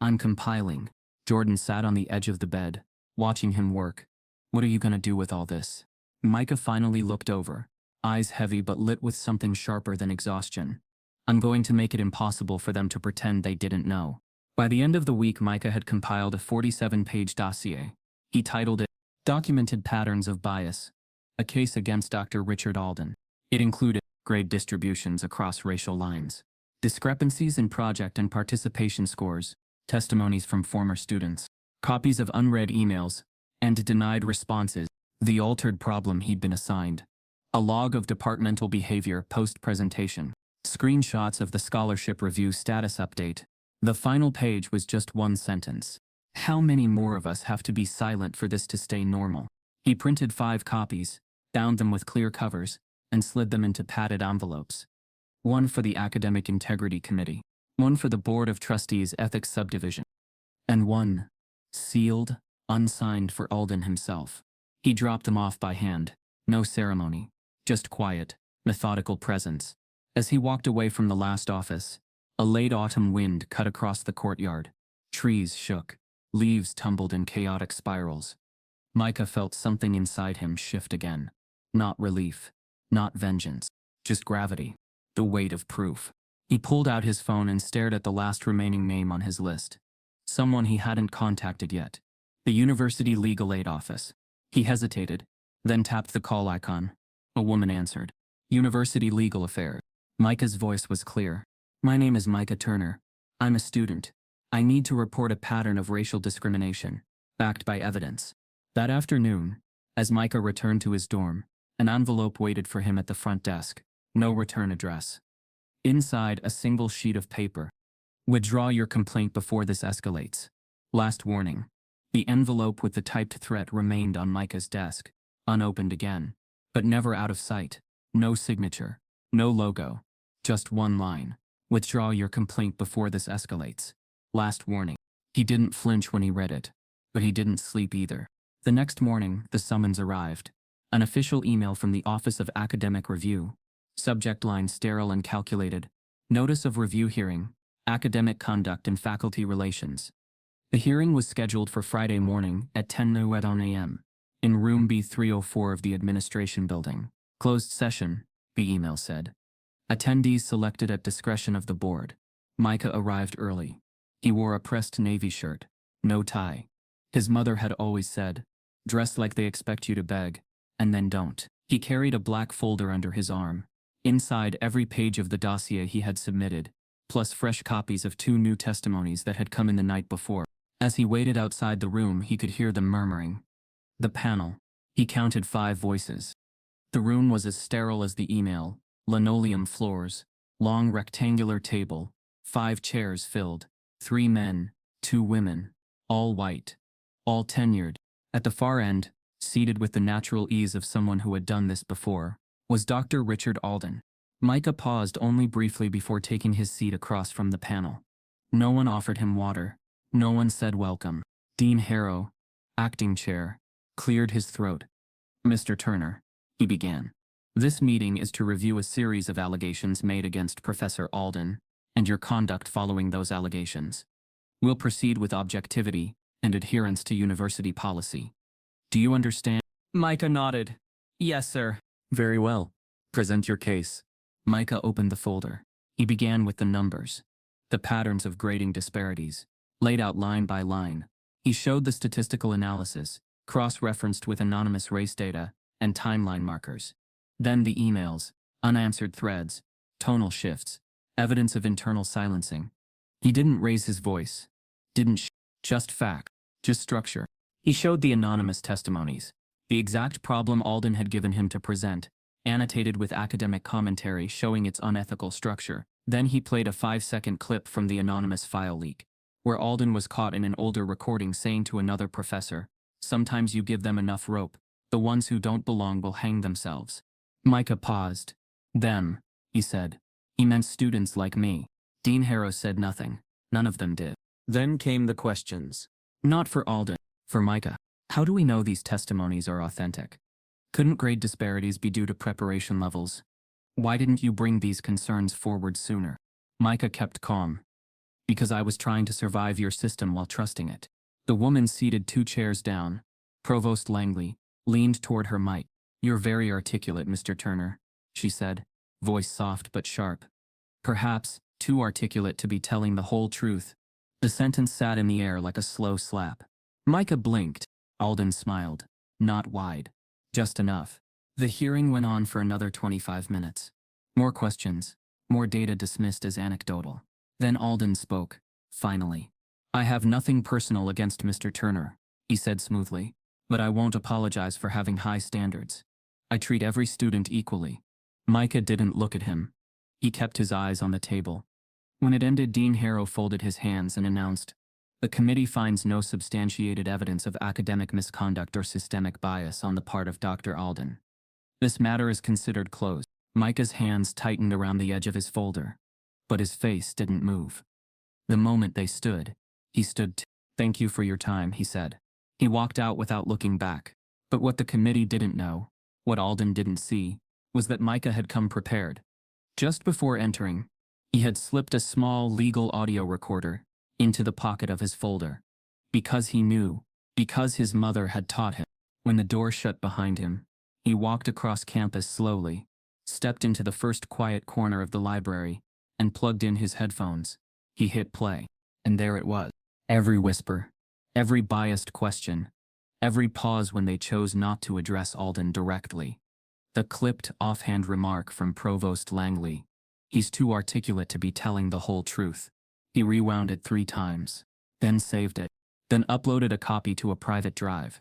"I'm compiling." Jordan sat on the edge of the bed, watching him work. "What are you gonna do with all this?" Micah finally looked over, eyes heavy but lit with something sharper than exhaustion. "I'm going to make it impossible for them to pretend they didn't know." By the end of the week, Micah had compiled a 47-page dossier. He titled it, "Documented Patterns of Bias, a Case Against Dr. Richard Alden." It included grade distributions across racial lines, discrepancies in project and participation scores, testimonies from former students, copies of unread emails, and denied responses, the altered problem he'd been assigned, a log of departmental behavior post-presentation, screenshots of the scholarship review status update. The final page was just one sentence. "How many more of us have to be silent for this to stay normal?" He printed 5 copies, bound them with clear covers, and slid them into padded envelopes. One for the Academic Integrity Committee, one for the Board of Trustees Ethics Subdivision, and one, sealed, unsigned, for Alden himself. He dropped them off by hand, no ceremony, just quiet, methodical presence. As he walked away from the last office, a late autumn wind cut across the courtyard. Trees shook, leaves tumbled in chaotic spirals. Micah felt something inside him shift again. Not relief, not vengeance, just gravity, the weight of proof. He pulled out his phone and stared at the last remaining name on his list. Someone he hadn't contacted yet. The University Legal Aid Office. He hesitated, then tapped the call icon. A woman answered. "University Legal Affairs." Micah's voice was clear. "My name is Micah Turner. I'm a student. I need to report a pattern of racial discrimination, backed by evidence." That afternoon, as Micah returned to his dorm, an envelope waited for him at the front desk. No return address. Inside, a single sheet of paper. "Withdraw your complaint before this escalates. Last warning." The envelope with the typed threat remained on Micah's desk, unopened again, but never out of sight. No signature, no logo, just one line. "Withdraw your complaint before this escalates. Last warning." He didn't flinch when he read it, but he didn't sleep either. The next morning, the summons arrived. An official email from the Office of Academic Review. Subject line sterile and calculated. "Notice of review hearing, academic conduct and faculty relations." The hearing was scheduled for Friday morning at 10:01 a.m. in room B304 of the administration building. "Closed session," the email said. "Attendees selected at discretion of the board." Micah arrived early. He wore a pressed navy shirt, no tie. His mother had always said, "Dress like they expect you to beg, and then don't." He carried a black folder under his arm. Inside, every page of the dossier he had submitted, plus fresh copies of 2 new testimonies that had come in the night before. As he waited outside the room, he could hear them murmuring. The panel. He counted 5 voices. The room was as sterile as the email. Linoleum floors, long rectangular table, 5 chairs filled, 3 men, 2 women, all white, all tenured. At the far end, seated with the natural ease of someone who had done this before, was Dr. Richard Alden. Micah paused only briefly before taking his seat across from the panel. No one offered him water. No one said welcome. Dean Harrow, acting chair, cleared his throat. "Mr. Turner," he began. "This meeting is to review a series of allegations made against Professor Alden, and your conduct following those allegations. We'll proceed with objectivity and adherence to university policy. Do you understand?" Micah nodded. "Yes, sir." "Very well. Present your case." Micah opened the folder. He began with the numbers, the patterns of grading disparities, laid out line by line. He showed the statistical analysis, cross-referenced with anonymous race data and timeline markers. Then the emails, unanswered threads, tonal shifts, evidence of internal silencing. He didn't raise his voice. Just fact. Just structure. He showed the anonymous testimonies, the exact problem Alden had given him to present, annotated with academic commentary showing its unethical structure. Then he played a 5-second clip from the anonymous file leak, where Alden was caught in an older recording saying to another professor, "Sometimes you give them enough rope, the ones who don't belong will hang themselves." Micah paused. "Them," he said. He meant students like me. Dean Harrow said nothing. None of them did. Then came the questions. Not for Alden, for Micah. How do we know these testimonies are authentic? Couldn't grade disparities be due to preparation levels? Why didn't you bring these concerns forward sooner? Micah kept calm. Because I was trying to survive your system while trusting it. The woman seated 2 chairs down, Provost Langley, leaned toward her mic. You're very articulate, Mr. Turner, she said, voice soft but sharp. Perhaps too articulate to be telling the whole truth. The sentence sat in the air like a slow slap. Micah blinked. Alden smiled. Not wide. Just enough. The hearing went on for another 25 minutes. More questions. More data dismissed as anecdotal. Then Alden spoke. Finally. I have nothing personal against Mr. Turner, he said smoothly. But I won't apologize for having high standards. I treat every student equally. Micah didn't look at him. He kept his eyes on the table. When it ended, Dean Harrow folded his hands and announced, the committee finds no substantiated evidence of academic misconduct or systemic bias on the part of Dr. Alden. This matter is considered closed. Micah's hands tightened around the edge of his folder, but his face didn't move. The moment they stood, he stood too. Thank you for your time, he said. He walked out without looking back. But what the committee didn't know, what Alden didn't see, was that Micah had come prepared. Just before entering, he had slipped a small legal audio recorder into the pocket of his folder. Because he knew, because his mother had taught him. When the door shut behind him, he walked across campus slowly, stepped into the first quiet corner of the library, and plugged in his headphones. He hit play, and there it was. Every whisper, every biased question, every pause when they chose not to address Alden directly. The clipped, offhand remark from Provost Langley. He's too articulate to be telling the whole truth. He rewound it 3 times, then saved it, then uploaded a copy to a private drive,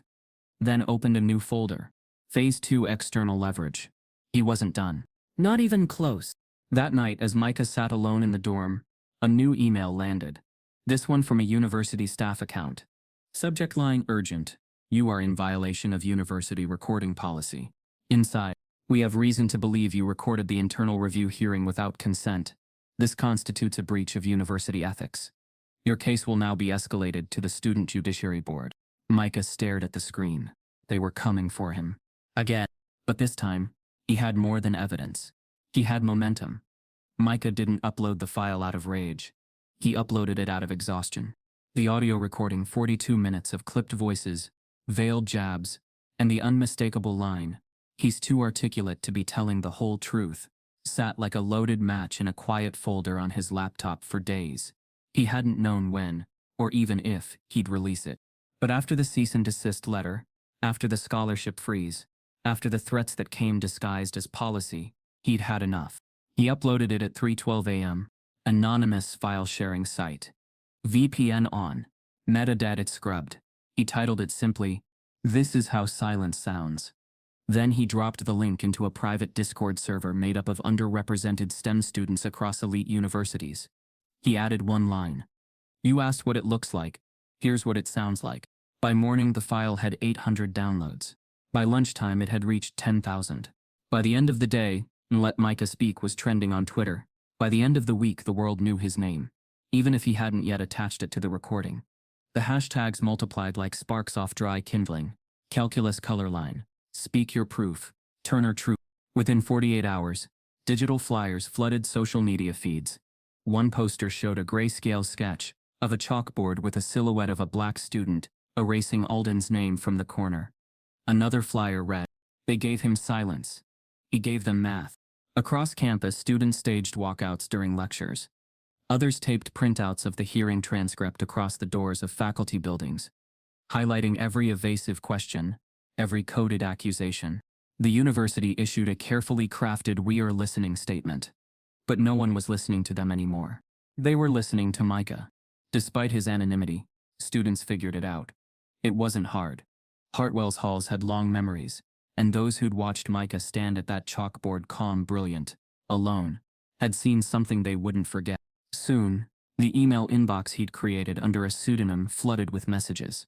then opened a new folder. Phase 2 external leverage. He wasn't done. Not even close. That night, as Micah sat alone in the dorm, a new email landed. This one from a university staff account. Subject line urgent. You are in violation of university recording policy. Inside, we have reason to believe you recorded the internal review hearing without consent. This constitutes a breach of university ethics. Your case will now be escalated to the Student Judiciary Board. Micah stared at the screen. They were coming for him. Again. But this time, he had more than evidence. He had momentum. Micah didn't upload the file out of rage. He uploaded it out of exhaustion. The audio recording, 42 minutes of clipped voices, veiled jabs, and the unmistakable line, "He's too articulate to be telling the whole truth," sat like a loaded match in a quiet folder on his laptop for days. He hadn't known when, or even if, he'd release it. But after the cease and desist letter, after the scholarship freeze, after the threats that came disguised as policy, he'd had enough. He uploaded it at 3:12 a.m., anonymous file-sharing site. VPN on. Metadata scrubbed. He titled it simply, "This is how silence sounds." Then he dropped the link into a private Discord server made up of underrepresented STEM students across elite universities. He added one line. You asked what it looks like. Here's what it sounds like. By morning, the file had 800 downloads. By lunchtime, it had reached 10,000. By the end of the day, Let Micah Speak was trending on Twitter. By the end of the week, the world knew his name, even if he hadn't yet attached it to the recording. The hashtags multiplied like sparks off dry kindling. Calculus color line. Speak your proof. Turner True. Within 48 hours, digital flyers flooded social media feeds. One poster showed a grayscale sketch of a chalkboard with a silhouette of a black student erasing Alden's name from the corner. Another flyer read, "They gave him silence. He gave them math." Across campus, students staged walkouts during lectures. Others taped printouts of the hearing transcript across the doors of faculty buildings, highlighting every evasive question, every coded accusation. The university issued a carefully crafted "We are listening" statement. But no one was listening to them anymore. They were listening to Micah. Despite his anonymity, students figured it out. It wasn't hard. Hartwell's halls had long memories, and those who'd watched Micah stand at that chalkboard calm, brilliant, alone, had seen something they wouldn't forget. Soon, the email inbox he'd created under a pseudonym flooded with messages.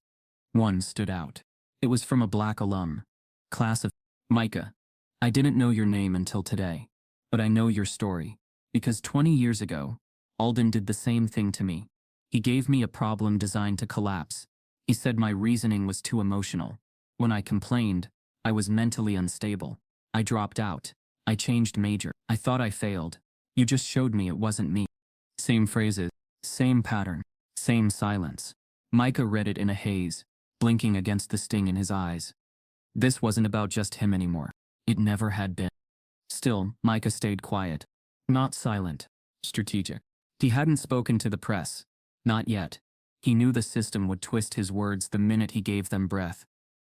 One stood out. It was from a black alum. Class of Micah. I didn't know your name until today, but I know your story. Because 20 years ago, Alden did the same thing to me. He gave me a problem designed to collapse, He said my reasoning was too emotional. When I complained, I was mentally unstable. I dropped out. I changed major. I thought I failed. You just showed me it wasn't me. Same phrases, same pattern, same silence. Micah read it in a haze, blinking against the sting in his eyes. This wasn't about just him anymore. It never had been. Still, Micah stayed quiet. Not silent. Strategic. He hadn't spoken to the press. Not yet. He knew the system would twist his words the minute he gave them breath.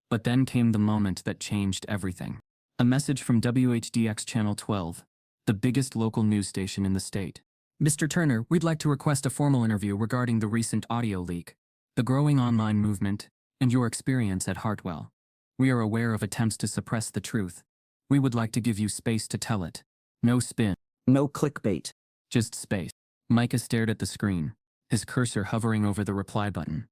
But then came the moment that changed everything. A message from WHDX Channel 12, the biggest local news station in the state. Mr. Turner, we'd like to request a formal interview regarding the recent audio leak, the growing online movement, and your experience at Hartwell. We are aware of attempts to suppress the truth. We would like to give you space to tell it. No spin. No clickbait. Just space. Micah stared at the screen, his cursor hovering over the reply button.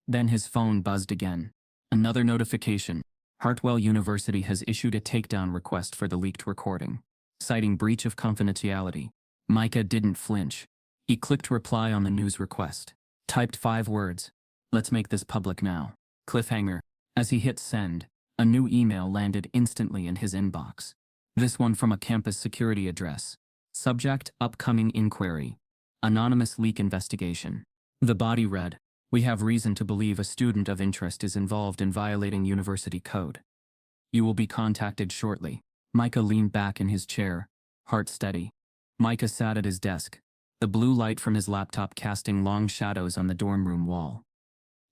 Then his phone buzzed again. Another notification. Hartwell University has issued a takedown request for the leaked recording, citing breach of confidentiality. Micah didn't flinch. He clicked reply on the news request. Typed 5 words. Let's make this public now. Cliffhanger. As he hit send, a new email landed instantly in his inbox. This one from a campus security address. Subject, upcoming inquiry. Anonymous leak investigation. The body read, we have reason to believe a student of interest is involved in violating university code. You will be contacted shortly. Micah leaned back in his chair, heart steady. Micah sat at his desk, the blue light from his laptop casting long shadows on the dorm room wall.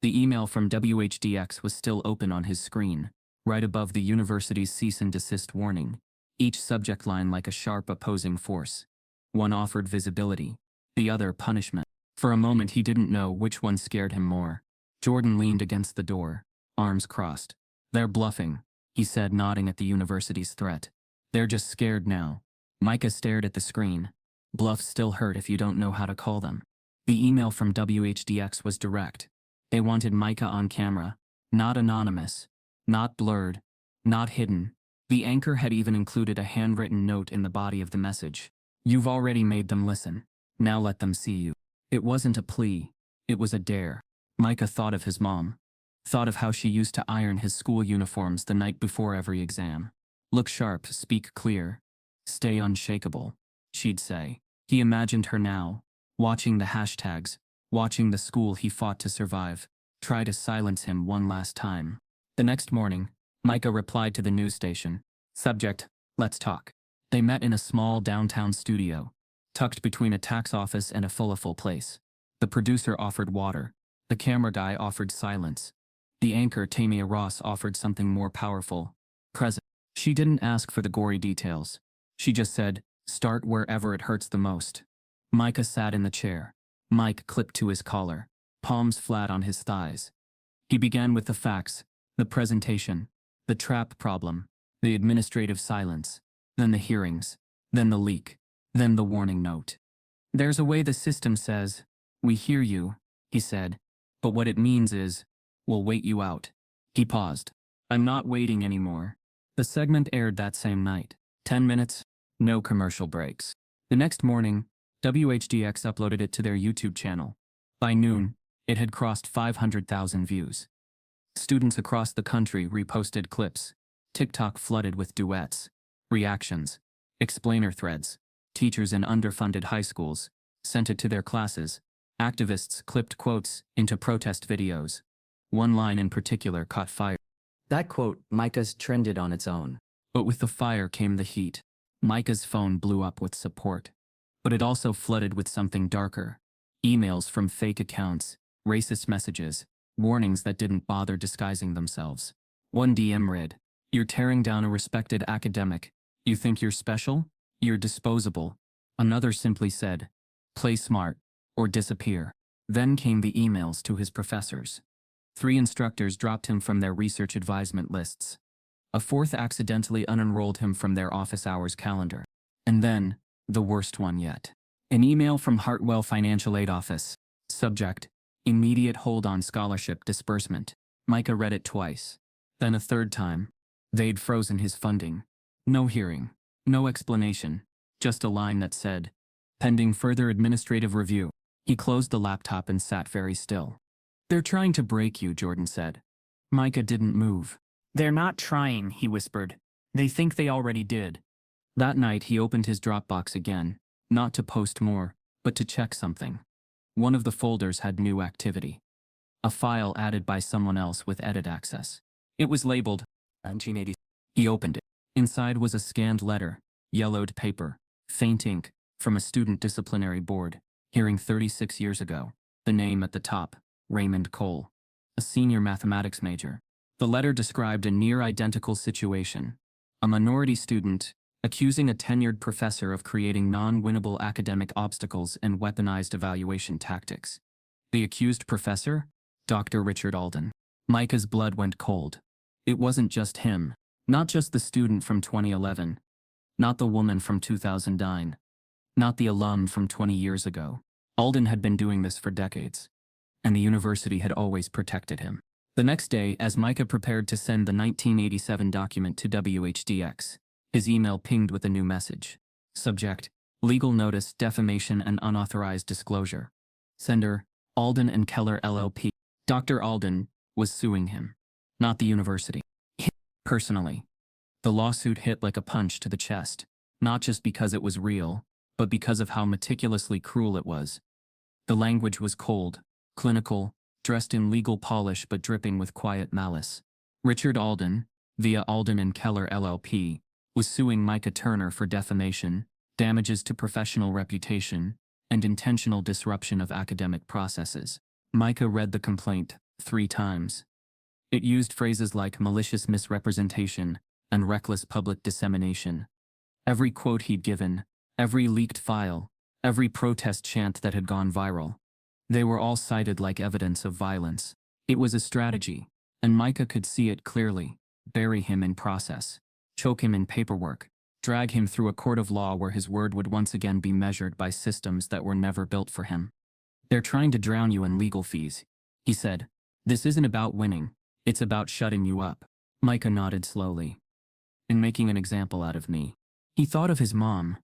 The email from WHDX was still open on his screen, right above the university's cease and desist warning, each subject line like a sharp opposing force. One offered visibility, the other punishment. For a moment he didn't know which one scared him more. Jordan leaned against the door, arms crossed. They're bluffing, he said, nodding at the university's threat. They're just scared now. Micah stared at the screen. Bluffs still hurt if you don't know how to call them. The email from WHDX was direct. They wanted Micah on camera, not anonymous, not blurred, not hidden. The anchor had even included a handwritten note in the body of the message. You've already made them listen. Now let them see you. It wasn't a plea. It was a dare. Micah thought of his mom. Thought of how she used to iron his school uniforms the night before every exam. Look sharp, speak clear. Stay unshakable, she'd say. He imagined her now, watching the hashtags, watching the school he fought to survive, try to silence him one last time. The next morning, Micah replied to the news station. Subject, let's talk. They met in a small downtown studio, tucked between a tax office and a full place. The producer offered water. The camera guy offered silence. The anchor, Tamia Ross, offered something more powerful. Present. She didn't ask for the gory details. She just said, start wherever it hurts the most. Micah sat in the chair. Mike clipped to his collar, palms flat on his thighs. He began with the facts, the presentation, the trap problem, the administrative silence, then the hearings, then the leak, then the warning note. There's a way the system says, we hear you, he said, but what it means is, we'll wait you out. He paused. I'm not waiting anymore. The segment aired that same night. 10 minutes, no commercial breaks. The next morning, WHDX uploaded it to their YouTube channel. By noon, it had crossed 500,000 views. Students across the country reposted clips. TikTok flooded with duets, reactions, explainer threads. Teachers in underfunded high schools sent it to their classes. Activists clipped quotes into protest videos. One line in particular caught fire. That quote, Micah's, trended on its own. But with the fire came the heat. Micah's phone blew up with support. But it also flooded with something darker. Emails from fake accounts, racist messages, warnings that didn't bother disguising themselves. One DM read, you're tearing down a respected academic. You think you're special? You're disposable. Another simply said, play smart, or disappear. Then came the emails to his professors. 3 instructors dropped him from their research advisement lists. A 4th accidentally unenrolled him from their office hours calendar. And then, the worst one yet. An email from Hartwell Financial Aid Office. Subject, immediate hold on scholarship disbursement. Micah read it twice. Then a 3rd time. They'd frozen his funding. No hearing. No explanation. Just a line that said, pending further administrative review. He closed the laptop and sat very still. "They're trying to break you," Jordan said. Micah didn't move. "They're not trying," he whispered. "They think they already did." That night he opened his Dropbox again, not to post more, but to check something. One of the folders had new activity. A file added by someone else with edit access. It was labeled 1980. He opened it. Inside was a scanned letter, yellowed paper, faint ink, from a student disciplinary board, hearing 36 years ago. The name at the top, Raymond Cole, a senior mathematics major. The letter described a near-identical situation. A minority student, accusing a tenured professor of creating non-winnable academic obstacles and weaponized evaluation tactics. The accused professor? Dr. Richard Alden. Micah's blood went cold. It wasn't just him. Not just the student from 2011. Not the woman from 2009. Not the alum from 20 years ago. Alden had been doing this for decades. And the university had always protected him. The next day, as Micah prepared to send the 1987 document to WHDX, his email pinged with a new message. Subject: Legal Notice, Defamation and Unauthorized Disclosure. Sender: Alden and Keller LLP. Dr. Alden was suing him, not the university. Him personally. The lawsuit hit like a punch to the chest, not just because it was real, but because of how meticulously cruel it was. The language was cold, clinical, dressed in legal polish but dripping with quiet malice. Richard Alden, via Alden and Keller LLP, was suing Micah Turner for defamation, damages to professional reputation, and intentional disruption of academic processes. Micah read the complaint 3 times. It used phrases like malicious misrepresentation and reckless public dissemination. Every quote he'd given, every leaked file, every protest chant that had gone viral. They were all cited like evidence of violence. It was a strategy, and Micah could see it clearly. Bury him in process. Choke him in paperwork. Drag him through a court of law where his word would once again be measured by systems that were never built for him. "They're trying to drown you in legal fees," he said. "This isn't about winning. It's about shutting you up." Micah nodded slowly. "And making an example out of me." He thought of his mom,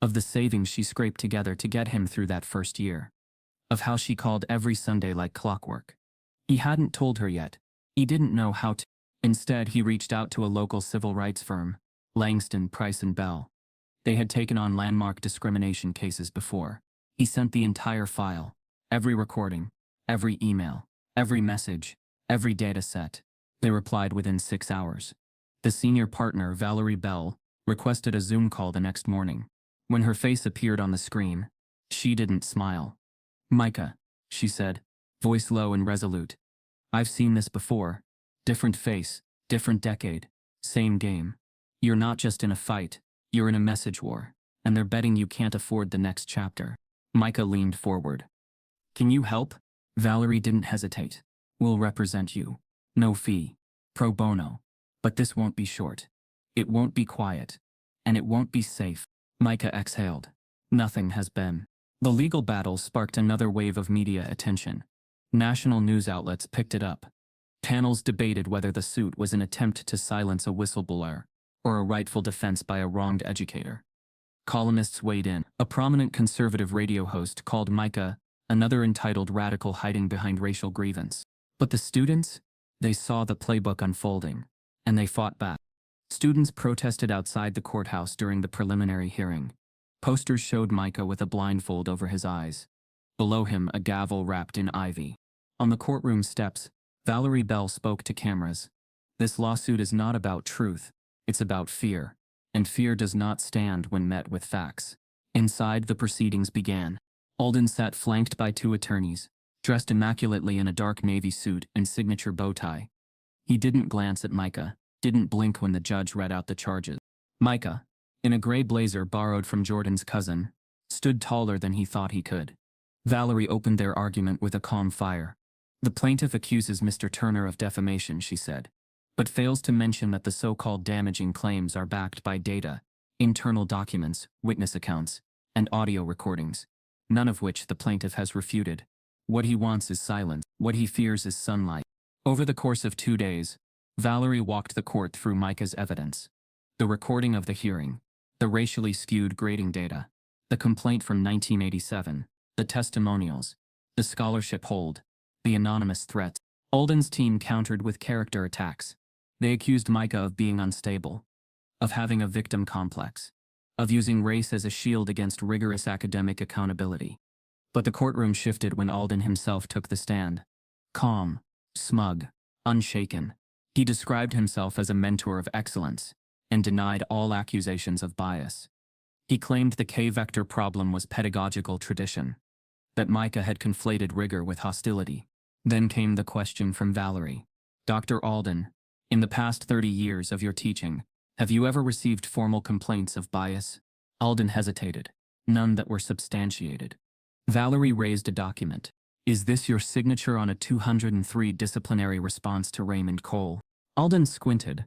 of the savings she scraped together to get him through that first year, of how she called every Sunday like clockwork. He hadn't told her yet. He didn't know how to. Instead, he reached out to a local civil rights firm, Langston, Price and Bell. They had taken on landmark discrimination cases before. He sent the entire file, every recording, every email, every message, every data set. They replied within 6 hours. The senior partner, Valerie Bell, requested a Zoom call the next morning. When her face appeared on the screen, she didn't smile. "Micah," she said, voice low and resolute. "I've seen this before. Different face, different decade, same game. You're not just in a fight, you're in a message war, and they're betting you can't afford the next chapter." Micah leaned forward. "Can you help?" Valerie didn't hesitate. "We'll represent you. No fee. Pro bono. But this won't be short. It won't be quiet. And it won't be safe." Micah exhaled. Nothing has been. The legal battle sparked another wave of media attention. National news outlets picked it up. Panels debated whether the suit was an attempt to silence a whistleblower or a rightful defense by a wronged educator. Columnists weighed in. A prominent conservative radio host called Micah another entitled radical hiding behind racial grievance. But the students? They saw the playbook unfolding, and they fought back. Students protested outside the courthouse during the preliminary hearing. Posters showed Micah with a blindfold over his eyes. Below him, a gavel wrapped in ivy. On the courtroom steps, Valerie Bell spoke to cameras. "This lawsuit is not about truth, it's about fear. And fear does not stand when met with facts." Inside, the proceedings began. Alden sat flanked by 2 attorneys, dressed immaculately in a dark navy suit and signature bow tie. He didn't glance at Micah, didn't blink when the judge read out the charges. Micah, in a gray blazer borrowed from Jordan's cousin, stood taller than he thought he could. Valerie opened their argument with a calm fire. "The plaintiff accuses Mr. Turner of defamation," she said, "but fails to mention that the so-called damaging claims are backed by data, internal documents, witness accounts, and audio recordings, none of which the plaintiff has refuted. What he wants is silence. What he fears is sunlight." Over the course of 2 days, Valerie walked the court through Micah's evidence. The recording of the hearing, the racially skewed grading data, the complaint from 1987, the testimonials, the scholarship hold. the anonymous threats. Alden's team countered with character attacks. They accused Micah of being unstable, of having a victim complex, of using race as a shield against rigorous academic accountability. But the courtroom shifted when Alden himself took the stand. Calm, smug, unshaken, he described himself as a mentor of excellence and denied all accusations of bias. He claimed the K-vector problem was pedagogical tradition, that Micah had conflated rigor with hostility. Then came the question from Valerie. Dr. Alden, in the past 30 years of your teaching, have you ever received formal complaints of bias? Alden hesitated. None that were substantiated. Valerie raised a document. Is this your signature on a 203 disciplinary response to Raymond Cole? Alden squinted.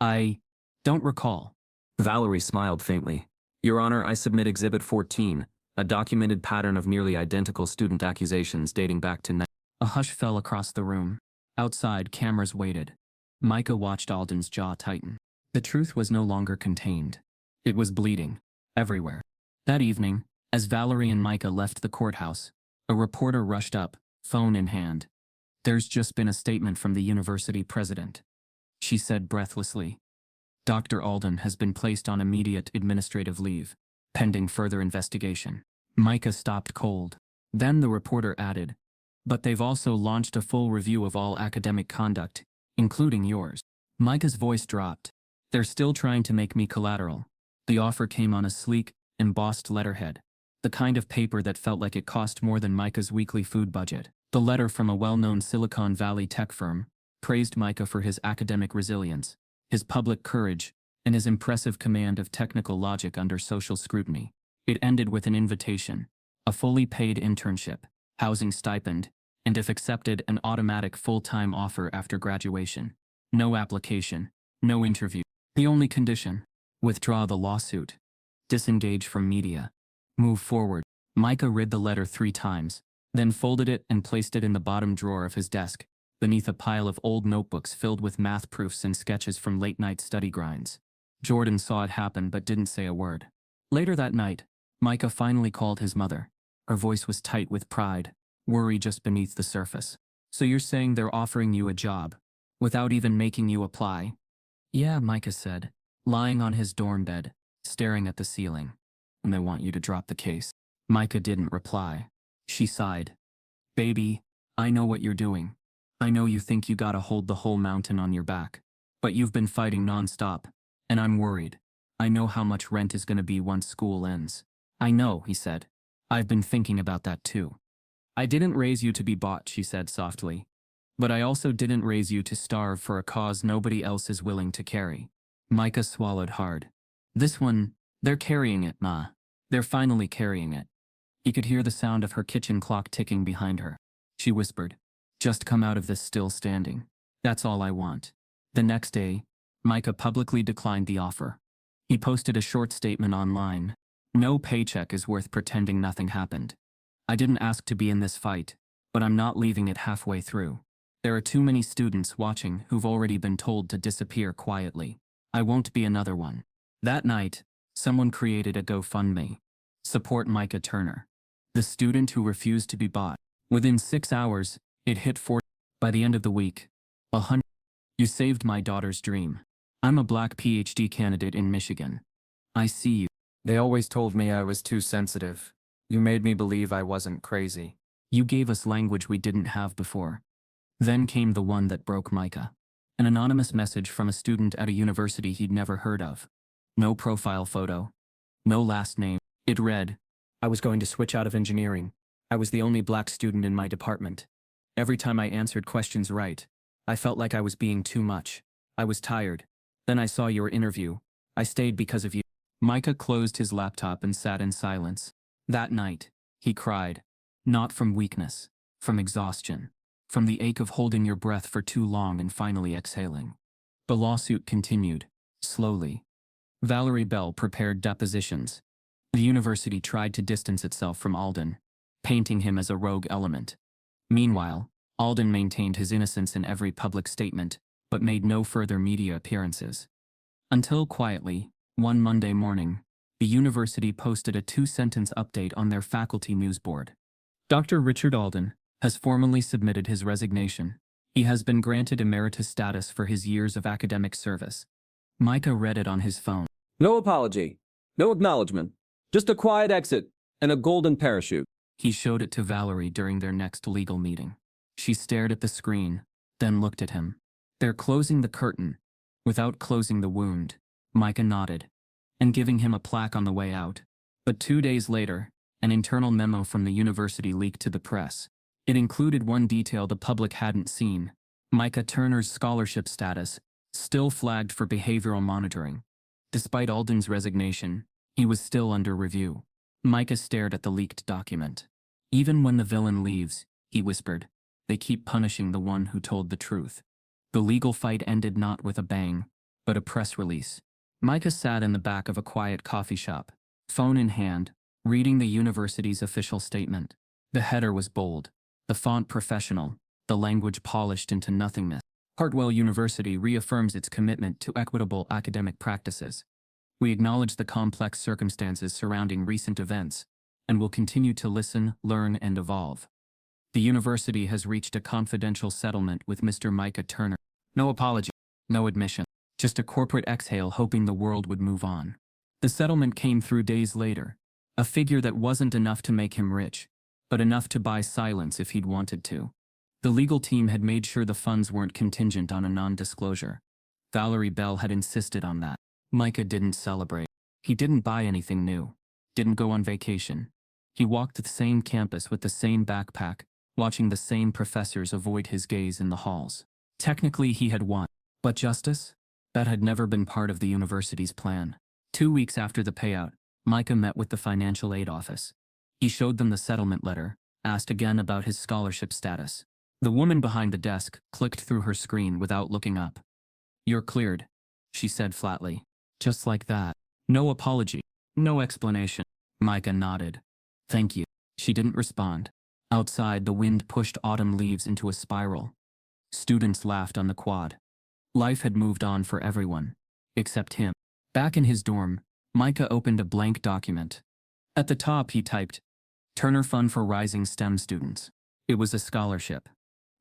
I don't recall. Valerie smiled faintly. Your Honor, I submit Exhibit 14, a documented pattern of nearly identical student accusations dating back to... A hush fell across the room. Outside, cameras waited. Micah watched Alden's jaw tighten. The truth was no longer contained. It was bleeding. Everywhere. That evening, as Valerie and Micah left the courthouse, a reporter rushed up, phone in hand. There's just been a statement from the university president, she said breathlessly. Dr. Alden has been placed on immediate administrative leave, pending further investigation. Micah stopped cold. Then the reporter added, but they've also launched a full review of all academic conduct, including yours. Micah's voice dropped. They're still trying to make me collateral. The offer came on a sleek, embossed letterhead, the kind of paper that felt like it cost more than Micah's weekly food budget. The letter from a well-known Silicon Valley tech firm praised Micah for his academic resilience, his public courage, and his impressive command of technical logic under social scrutiny. It ended with an invitation, a fully paid internship, housing stipend, and if accepted, an automatic full-time offer after graduation. No application, no interview. The only condition: withdraw the lawsuit, disengage from media, move forward. Micah read the letter 3 times, then folded it and placed it in the bottom drawer of his desk, beneath a pile of old notebooks filled with math proofs and sketches from late-night study grinds. Jordan saw it happen but didn't say a word. Later that night, Micah finally called his mother. Her voice was tight with pride, worry just beneath the surface. So you're saying they're offering you a job, without even making you apply? Yeah, Micah said, lying on his dorm bed, staring at the ceiling. And they want you to drop the case. Micah didn't reply. She sighed. Baby, I know what you're doing. I know you think you gotta hold the whole mountain on your back. But you've been fighting nonstop, and I'm worried. I know how much rent is gonna be once school ends. I know, he said. I've been thinking about that too. I didn't raise you to be bought, she said softly. But I also didn't raise you to starve for a cause nobody else is willing to carry. Micah swallowed hard. This one, they're carrying it, Ma. They're finally carrying it. He could hear the sound of her kitchen clock ticking behind her. She whispered, just come out of this still standing. That's all I want. The next day, Micah publicly declined the offer. He posted a short statement online. No paycheck is worth pretending nothing happened. I didn't ask to be in this fight, but I'm not leaving it halfway through. There are too many students watching who've already been told to disappear quietly. I won't be another one. That night, someone created a GoFundMe. Support Micah Turner, the student who refused to be bought. Within 6 hours, it hit 40. By the end of the week, 100. You saved my daughter's dream. I'm a black PhD candidate in Michigan. I see you. They always told me I was too sensitive. You made me believe I wasn't crazy. You gave us language we didn't have before. Then came the one that broke Micah. An anonymous message from a student at a university he'd never heard of. No profile photo. No last name. It read, I was going to switch out of engineering. I was the only black student in my department. Every time I answered questions right, I felt like I was being too much. I was tired. Then I saw your interview. I stayed because of you. Micah closed his laptop and sat in silence. That night, he cried. Not from weakness, from exhaustion. From the ache of holding your breath for too long and finally exhaling. The lawsuit continued, slowly. Valerie Bell prepared depositions. The university tried to distance itself from Alden, painting him as a rogue element. Meanwhile, Alden maintained his innocence in every public statement, but made no further media appearances. Until quietly, one Monday morning, the university posted a 2-sentence update on their faculty news board. Dr. Richard Alden, has formally submitted his resignation. He has been granted emeritus status for his years of academic service. Micah read it on his phone. No apology. No acknowledgement. Just a quiet exit and a golden parachute. He showed it to Valerie during their next legal meeting. She stared at the screen, then looked at him. They're closing the curtain, without closing the wound. Micah nodded, and giving him a plaque on the way out. But 2 days later, an internal memo from the university leaked to the press. It included one detail the public hadn't seen: Micah Turner's scholarship status, still flagged for behavioral monitoring. Despite Alden's resignation, he was still under review. Micah stared at the leaked document. Even when the villain leaves, he whispered, they keep punishing the one who told the truth. The legal fight ended not with a bang, but a press release. Micah sat in the back of a quiet coffee shop, phone in hand, reading the university's official statement. The header was bold, the font professional, the language polished into nothingness. Hartwell University reaffirms its commitment to equitable academic practices. We acknowledge the complex circumstances surrounding recent events, and will continue to listen, learn, and evolve. The university has reached a confidential settlement with Mr. Micah Turner. No apology, no admission, just a corporate exhale hoping the world would move on. The settlement came through days later, a figure that wasn't enough to make him rich, but enough to buy silence if he'd wanted to. The legal team had made sure the funds weren't contingent on a non-disclosure. Valerie Bell had insisted on that. Micah didn't celebrate. He didn't buy anything new. Didn't go on vacation. He walked the same campus with the same backpack, watching the same professors avoid his gaze in the halls. Technically he had won. But justice? That had never been part of the university's plan. 2 weeks after the payout, Micah met with the financial aid office. He showed them the settlement letter, asked again about his scholarship status. The woman behind the desk clicked through her screen without looking up. You're cleared, she said flatly. Just like that. No apology. No explanation. Micah nodded. Thank you. She didn't respond. Outside, the wind pushed autumn leaves into a spiral. Students laughed on the quad. Life had moved on for everyone. Except him. Back in his dorm, Micah opened a blank document. At the top he typed, Turner Fund for Rising STEM Students. It was a scholarship.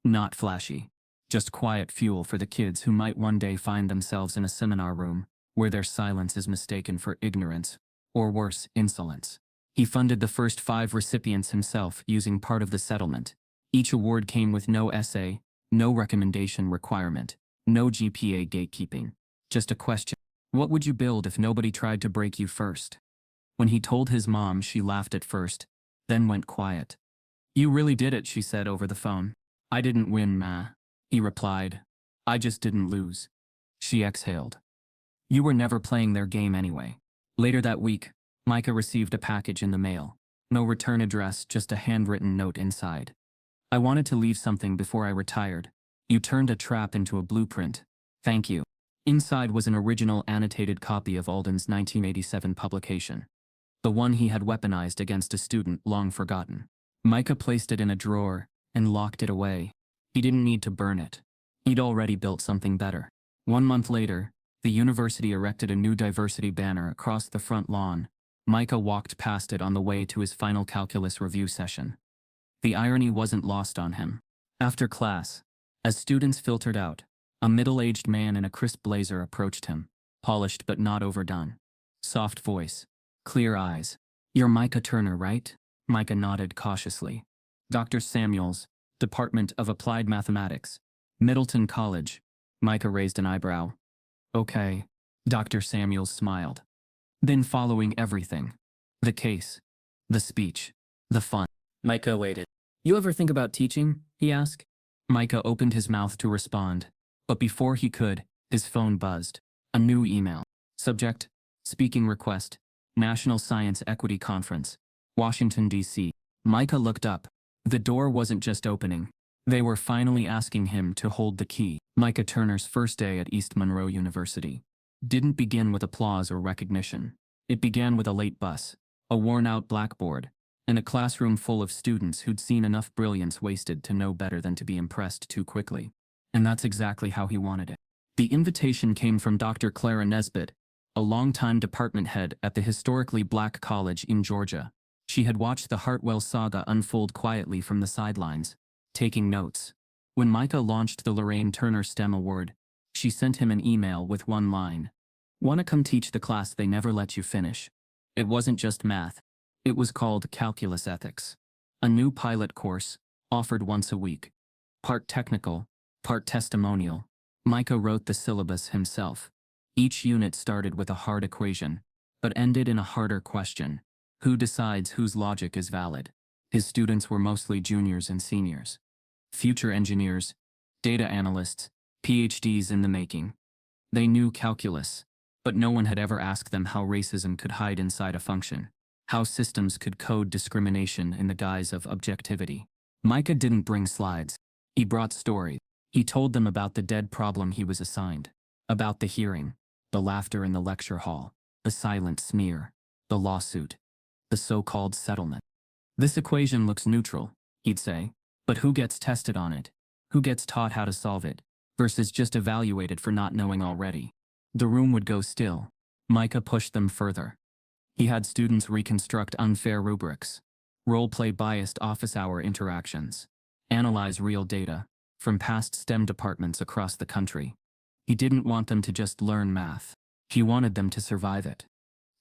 Not flashy. Just quiet fuel for the kids who might one day find themselves in a seminar room, where their silence is mistaken for ignorance, or worse, insolence. He funded the first 5 recipients himself using part of the settlement. Each award came with no essay, no recommendation requirement, no GPA gatekeeping. Just a question. What would you build if nobody tried to break you first? When he told his mom, she laughed at first, then went quiet. You really did it, she said over the phone. I didn't win, Ma, he replied. I just didn't lose. She exhaled. You were never playing their game anyway. Later that week, Micah received a package in the mail. No return address, just a handwritten note inside. I wanted to leave something before I retired. You turned a trap into a blueprint. Thank you. Inside was an original annotated copy of Alden's 1987 publication. The one he had weaponized against a student long forgotten. Micah placed it in a drawer and locked it away. He didn't need to burn it. He'd already built something better. 1 month later, the university erected a new diversity banner across the front lawn. Micah walked past it on the way to his final calculus review session. The irony wasn't lost on him. After class, as students filtered out, a middle-aged man in a crisp blazer approached him, polished but not overdone. Soft voice, clear eyes. You're Micah Turner, right? Micah nodded cautiously. Dr. Samuels, Department of Applied Mathematics, Middleton College. Micah raised an eyebrow. Okay. Dr. Samuels smiled. Then following everything. The case. The speech. The fun. Micah waited. You ever think about teaching? He asked. Micah opened his mouth to respond, but before he could, his phone buzzed. A new email. Subject, speaking request, National Science Equity Conference, Washington, D.C. Micah looked up. The door wasn't just opening. They were finally asking him to hold the key. Micah Turner's first day at East Monroe University didn't begin with applause or recognition. It began with a late bus, a worn-out blackboard, and a classroom full of students who'd seen enough brilliance wasted to know better than to be impressed too quickly. And that's exactly how he wanted it. The invitation came from Dr. Clara Nesbitt, a longtime department head at the historically black college in Georgia. She had watched the Hartwell saga unfold quietly from the sidelines. taking notes. When Micah launched the Lorraine Turner STEM Award, she sent him an email with one line. "Wanna come teach the class they never let you finish?" It wasn't just math. It was called Calculus Ethics. A new pilot course, offered once a week. Part technical, part testimonial. Micah wrote the syllabus himself. Each unit started with a hard equation, but ended in a harder question. Who decides whose logic is valid? His students were mostly juniors and seniors. Future engineers, data analysts, PhDs in the making. They knew calculus, but no one had ever asked them how racism could hide inside a function, how systems could code discrimination in the guise of objectivity. Micah didn't bring slides. He brought stories. He told them about the dead problem he was assigned, about the hearing, the laughter in the lecture hall, the silent smear, the lawsuit, the so-called settlement. "This equation looks neutral," he'd say, "but who gets tested on it? Who gets taught how to solve it, versus just evaluated for not knowing already?" The room would go still. Micah pushed them further. He had students reconstruct unfair rubrics, role-play biased office hour interactions, analyze real data from past STEM departments across the country. He didn't want them to just learn math. He wanted them to survive it.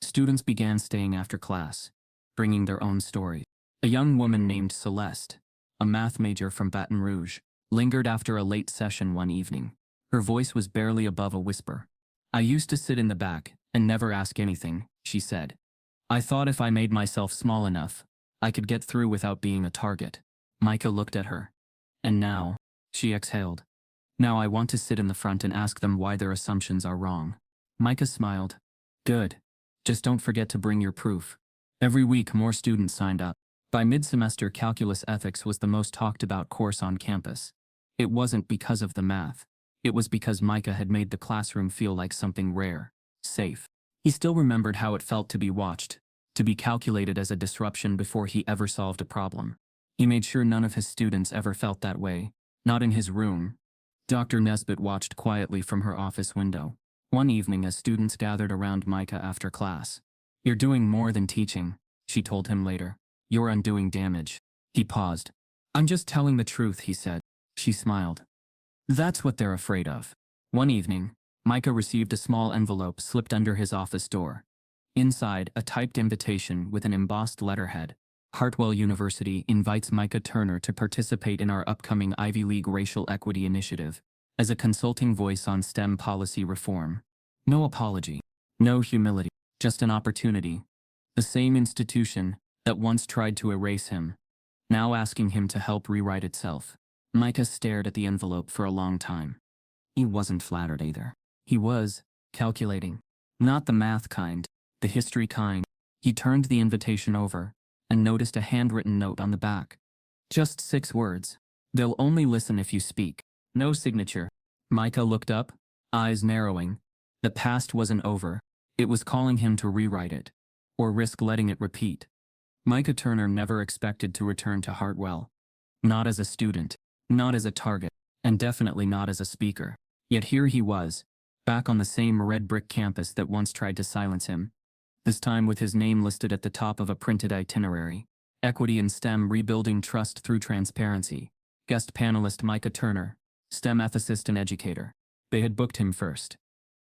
Students began staying after class, bringing their own stories. A young woman named Celeste, a math major from Baton Rouge, lingered after a late session one evening. Her voice was barely above a whisper. "I used to sit in the back and never ask anything," she said. "I thought if I made myself small enough, I could get through without being a target." Micah looked at her. "And now," she exhaled, "now I want to sit in the front and ask them why their assumptions are wrong." Micah smiled. "Good. Just don't forget to bring your proof." Every week more students signed up. By mid-semester, Calculus Ethics was the most talked about course on campus. It wasn't because of the math. It was because Micah had made the classroom feel like something rare, safe. He still remembered how it felt to be watched, to be calculated as a disruption before he ever solved a problem. He made sure none of his students ever felt that way, not in his room. Dr. Nesbitt watched quietly from her office window. One evening as students gathered around Micah after class. "You're doing more than teaching," she told him later. "You're undoing damage." He paused. "I'm just telling the truth," he said. She smiled. "That's what they're afraid of." One evening, Micah received a small envelope slipped under his office door. Inside, a typed invitation with an embossed letterhead. "Hartwell University invites Micah Turner to participate in our upcoming Ivy League Racial Equity Initiative as a consulting voice on STEM policy reform." No apology, no humility, just an opportunity. The same institution that once tried to erase him, now asking him to help rewrite itself. Micah stared at the envelope for a long time. He wasn't flattered either. He was calculating. Not the math kind, the history kind. He turned the invitation over and noticed a handwritten note on the back. Just 6 words. "They'll only listen if you speak." No signature. Micah looked up, eyes narrowing. The past wasn't over. It was calling him to rewrite it, or risk letting it repeat. Micah Turner never expected to return to Hartwell. Not as a student, not as a target, and definitely not as a speaker. Yet here he was, back on the same red brick campus that once tried to silence him. This time with his name listed at the top of a printed itinerary. Equity in STEM, rebuilding trust through transparency. Guest panelist Micah Turner, STEM ethicist and educator. They had booked him first.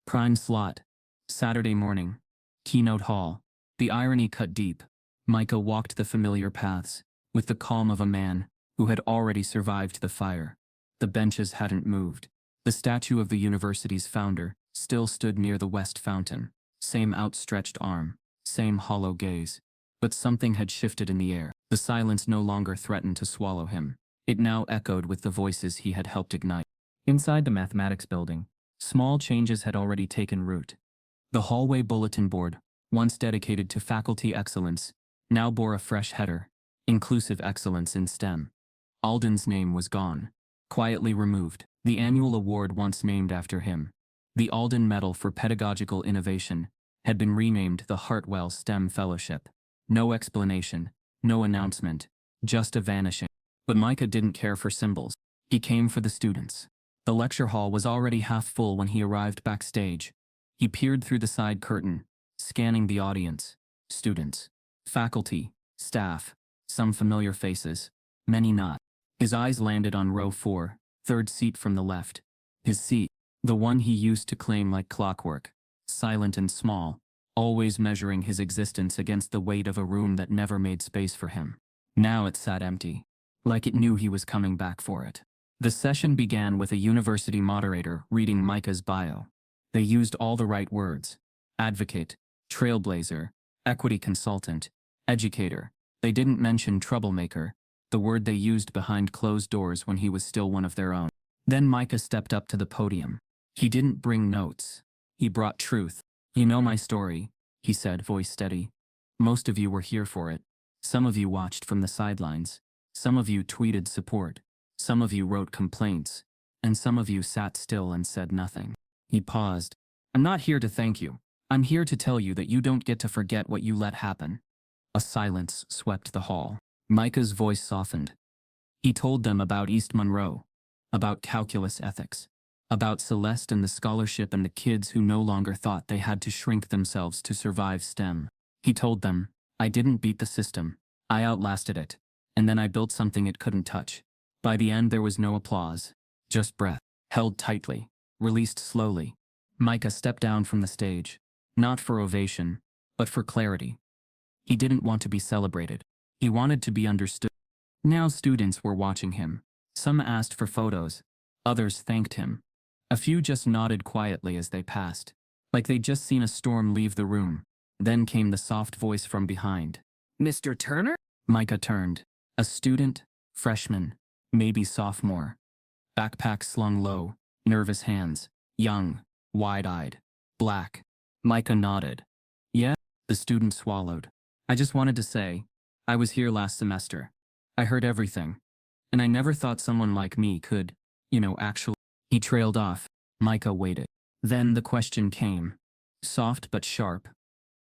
Prime slot. Saturday morning. Keynote hall. The irony cut deep. Micah walked the familiar paths, with the calm of a man who had already survived the fire. The benches hadn't moved. The statue of the university's founder still stood near the west fountain. Same outstretched arm, same hollow gaze. But something had shifted in the air. The silence no longer threatened to swallow him. It now echoed with the voices he had helped ignite. Inside the mathematics building, small changes had already taken root. The hallway bulletin board, once dedicated to faculty excellence, now bore a fresh header: Inclusive Excellence in STEM. Alden's name was gone, quietly removed. The annual award once named after him, the Alden Medal for Pedagogical Innovation, had been renamed the Hartwell STEM Fellowship. No explanation, no announcement, just a vanishing. But Micah didn't care for symbols. He came for the students. The lecture hall was already half full when he arrived backstage. He peered through the side curtain, scanning the audience. Students, faculty, staff, some familiar faces, many not. His eyes landed on row 4, third seat from the left. His seat, the one he used to claim like clockwork, silent and small, always measuring his existence against the weight of a room that never made space for him. Now it sat empty, like it knew he was coming back for it. The session began with a university moderator reading Micah's bio. They used all the right words: advocate, trailblazer, equity consultant, educator. They didn't mention troublemaker, the word they used behind closed doors when he was still one of their own. Then Micah stepped up to the podium. He didn't bring notes. He brought truth. "You know my story," he said, voice steady. "Most of you were here for it. Some of you watched from the sidelines. Some of you tweeted support. Some of you wrote complaints. And some of you sat still and said nothing." He paused. "I'm not here to thank you. I'm here to tell you that you don't get to forget what you let happen." A silence swept the hall. Micah's voice softened. He told them about East Monroe, about calculus ethics, about Celeste and the scholarship and the kids who no longer thought they had to shrink themselves to survive STEM. He told them, "I didn't beat the system. I outlasted it. And then I built something it couldn't touch." By the end there was no applause, just breath, held tightly, released slowly. Micah stepped down from the stage, not for ovation, but for clarity. He didn't want to be celebrated. He wanted to be understood. Now students were watching him. Some asked for photos. Others thanked him. A few just nodded quietly as they passed, like they'd just seen a storm leave the room. Then came the soft voice from behind. "Mr. Turner?" Micah turned. A student, freshman, maybe sophomore. Backpack slung low, nervous hands, young, wide-eyed, black. Micah nodded. "Yeah?" The student swallowed. "I just wanted to say, I was here last semester. I heard everything. And I never thought someone like me could, actually." He trailed off. Micah waited. Then the question came. Soft but sharp.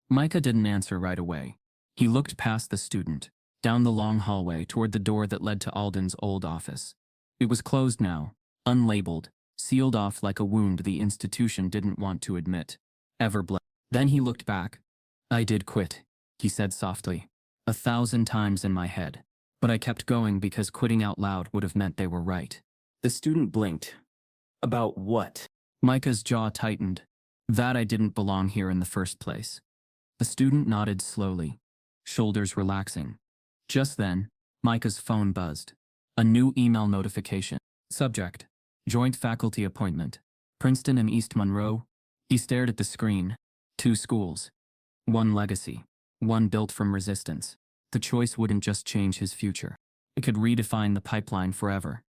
Micah didn't answer right away. He looked past the student, down the long hallway toward the door that led to Alden's old office. It was closed now, unlabeled, sealed off like a wound the institution didn't want to admit. Then he looked back. "I did quit," he said softly. 1,000 times in my head. But I kept going because quitting out loud would have meant they were right. The student blinked. "About what?" Micah's jaw tightened. "That I didn't belong here in the first place." The student nodded slowly, shoulders relaxing. Just then, Micah's phone buzzed. A new email notification. Subject: Joint faculty appointment. Princeton and East Monroe. He stared at the screen. 2 schools. 1 legacy. 1 built from resistance. The choice wouldn't just change his future. It could redefine the pipeline forever.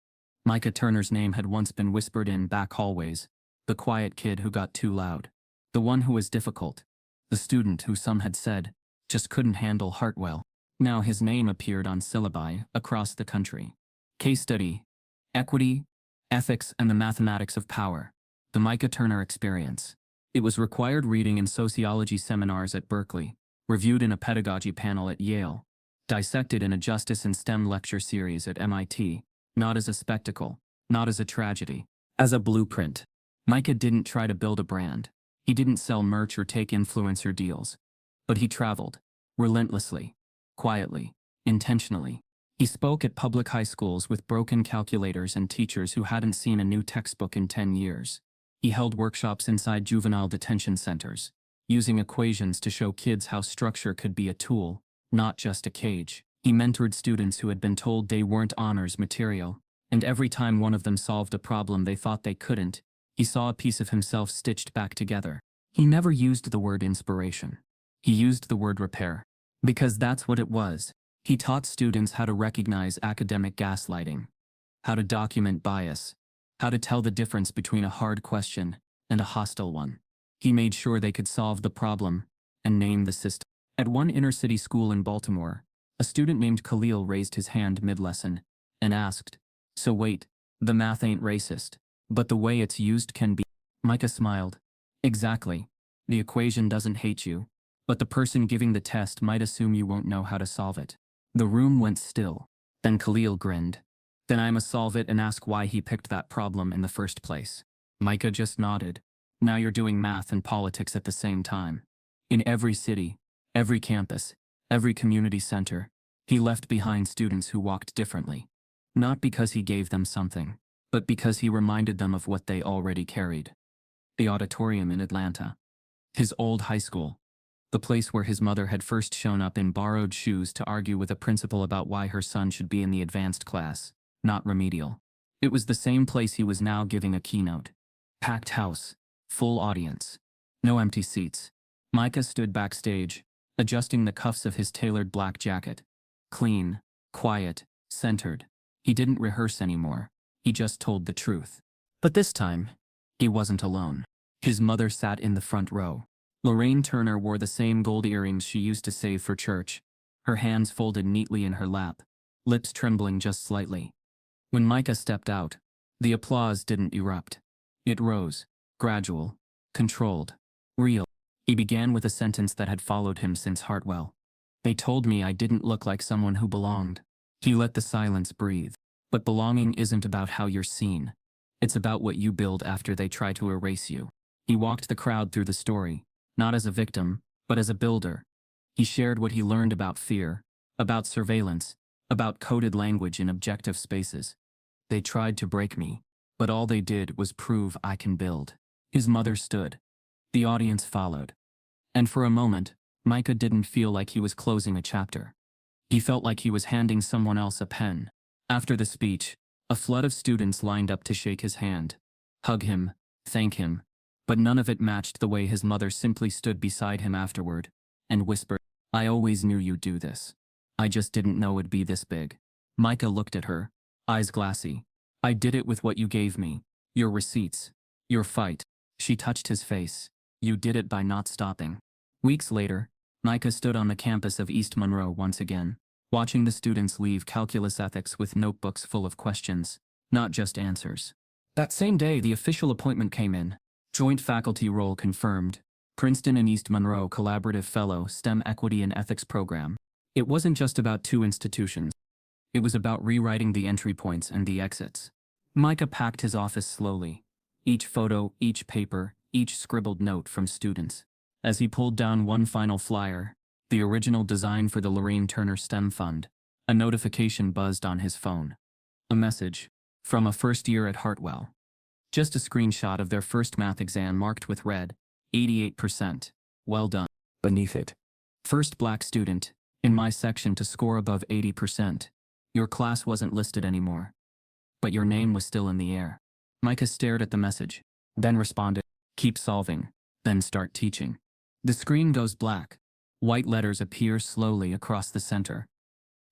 Micah Turner's name had once been whispered in back hallways. The quiet kid who got too loud. The one who was difficult. The student who some had said just couldn't handle Hartwell. Now his name appeared on syllabi across the country. Case study: Equity, Ethics, and the Mathematics of Power. The Micah Turner Experience. It was required reading in sociology seminars at Berkeley, reviewed in a pedagogy panel at Yale, dissected in a justice and STEM lecture series at MIT, not as a spectacle, not as a tragedy, as a blueprint. Micah didn't try to build a brand. He didn't sell merch or take influencer deals. But he traveled, relentlessly, quietly, intentionally. He spoke at public high schools with broken calculators and teachers who hadn't seen a new textbook in 10 years. He held workshops inside juvenile detention centers, using equations to show kids how structure could be a tool, not just a cage. He mentored students who had been told they weren't honors material, and every time one of them solved a problem they thought they couldn't, he saw a piece of himself stitched back together. He never used the word inspiration. He used the word repair. Because that's what it was. He taught students how to recognize academic gaslighting, how to document bias, how to tell the difference between a hard question and a hostile one. He made sure they could solve the problem and name the system. At one inner-city school in Baltimore, a student named Khalil raised his hand mid-lesson and asked, "So wait, the math ain't racist, but the way it's used can be." Micah smiled. "Exactly. The equation doesn't hate you, but the person giving the test might assume you won't know how to solve it." The room went still. Then Khalil grinned. "Then I must solve it and ask why he picked that problem in the first place." Micah just nodded. "Now you're doing math and politics at the same time. In every city, every campus, every community center, he left behind students who walked differently. Not because he gave them something, but because he reminded them of what they already carried. The auditorium in Atlanta. His old high school. The place where his mother had first shown up in borrowed shoes to argue with a principal about why her son should be in the advanced class, not remedial. It was the same place he was now giving a keynote. Packed house. Full audience. No empty seats. Micah stood backstage, adjusting the cuffs of his tailored black jacket. Clean, quiet, centered. He didn't rehearse anymore. He just told the truth. But this time, he wasn't alone. His mother sat in the front row. Lorraine Turner wore the same gold earrings she used to save for church, her hands folded neatly in her lap, lips trembling just slightly. When Micah stepped out, the applause didn't erupt. It rose, gradual, controlled, real. He began with a sentence that had followed him since Hartwell. They told me I didn't look like someone who belonged. He let the silence breathe. But belonging isn't about how you're seen. It's about what you build after they try to erase you. He walked the crowd through the story, not as a victim, but as a builder. He shared what he learned about fear, about surveillance, about coded language in objective spaces. They tried to break me, but all they did was prove I can build. His mother stood. The audience followed. And for a moment, Micah didn't feel like he was closing a chapter. He felt like he was handing someone else a pen. After the speech, a flood of students lined up to shake his hand, hug him, thank him, but none of it matched the way his mother simply stood beside him afterward and whispered, "I always knew you'd do this. I just didn't know it'd be this big." Micah looked at her, eyes glassy. "I did it with what you gave me, your receipts, your fight." She touched his face. "You did it by not stopping." Weeks later, Micah stood on the campus of East Monroe once again, watching the students leave calculus ethics with notebooks full of questions, not just answers. That same day, the official appointment came in. Joint faculty role confirmed. Princeton and East Monroe Collaborative Fellow STEM Equity and Ethics Program. It wasn't just about two institutions. It was about rewriting the entry points and the exits. Micah packed his office slowly. Each photo, each paper, each scribbled note from students. As he pulled down one final flyer, the original design for the Lorraine Turner STEM Fund, a notification buzzed on his phone. A message from a first year at Hartwell. Just a screenshot of their first math exam marked with red, 88%. Well done. Beneath it, first black student in my section to score above 80%. Your class wasn't listed anymore, but your name was still in the air. Micah stared at the message, then responded, "Keep solving, then start teaching." The screen goes black. White letters appear slowly across the center.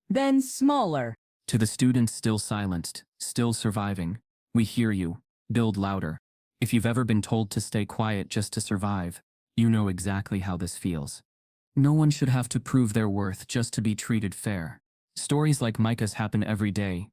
Then smaller. To the students still silenced, still surviving, "We hear you. Build louder." If you've ever been told to stay quiet just to survive, you know exactly how this feels. No one should have to prove their worth just to be treated fair. Stories like Micah's happen every day,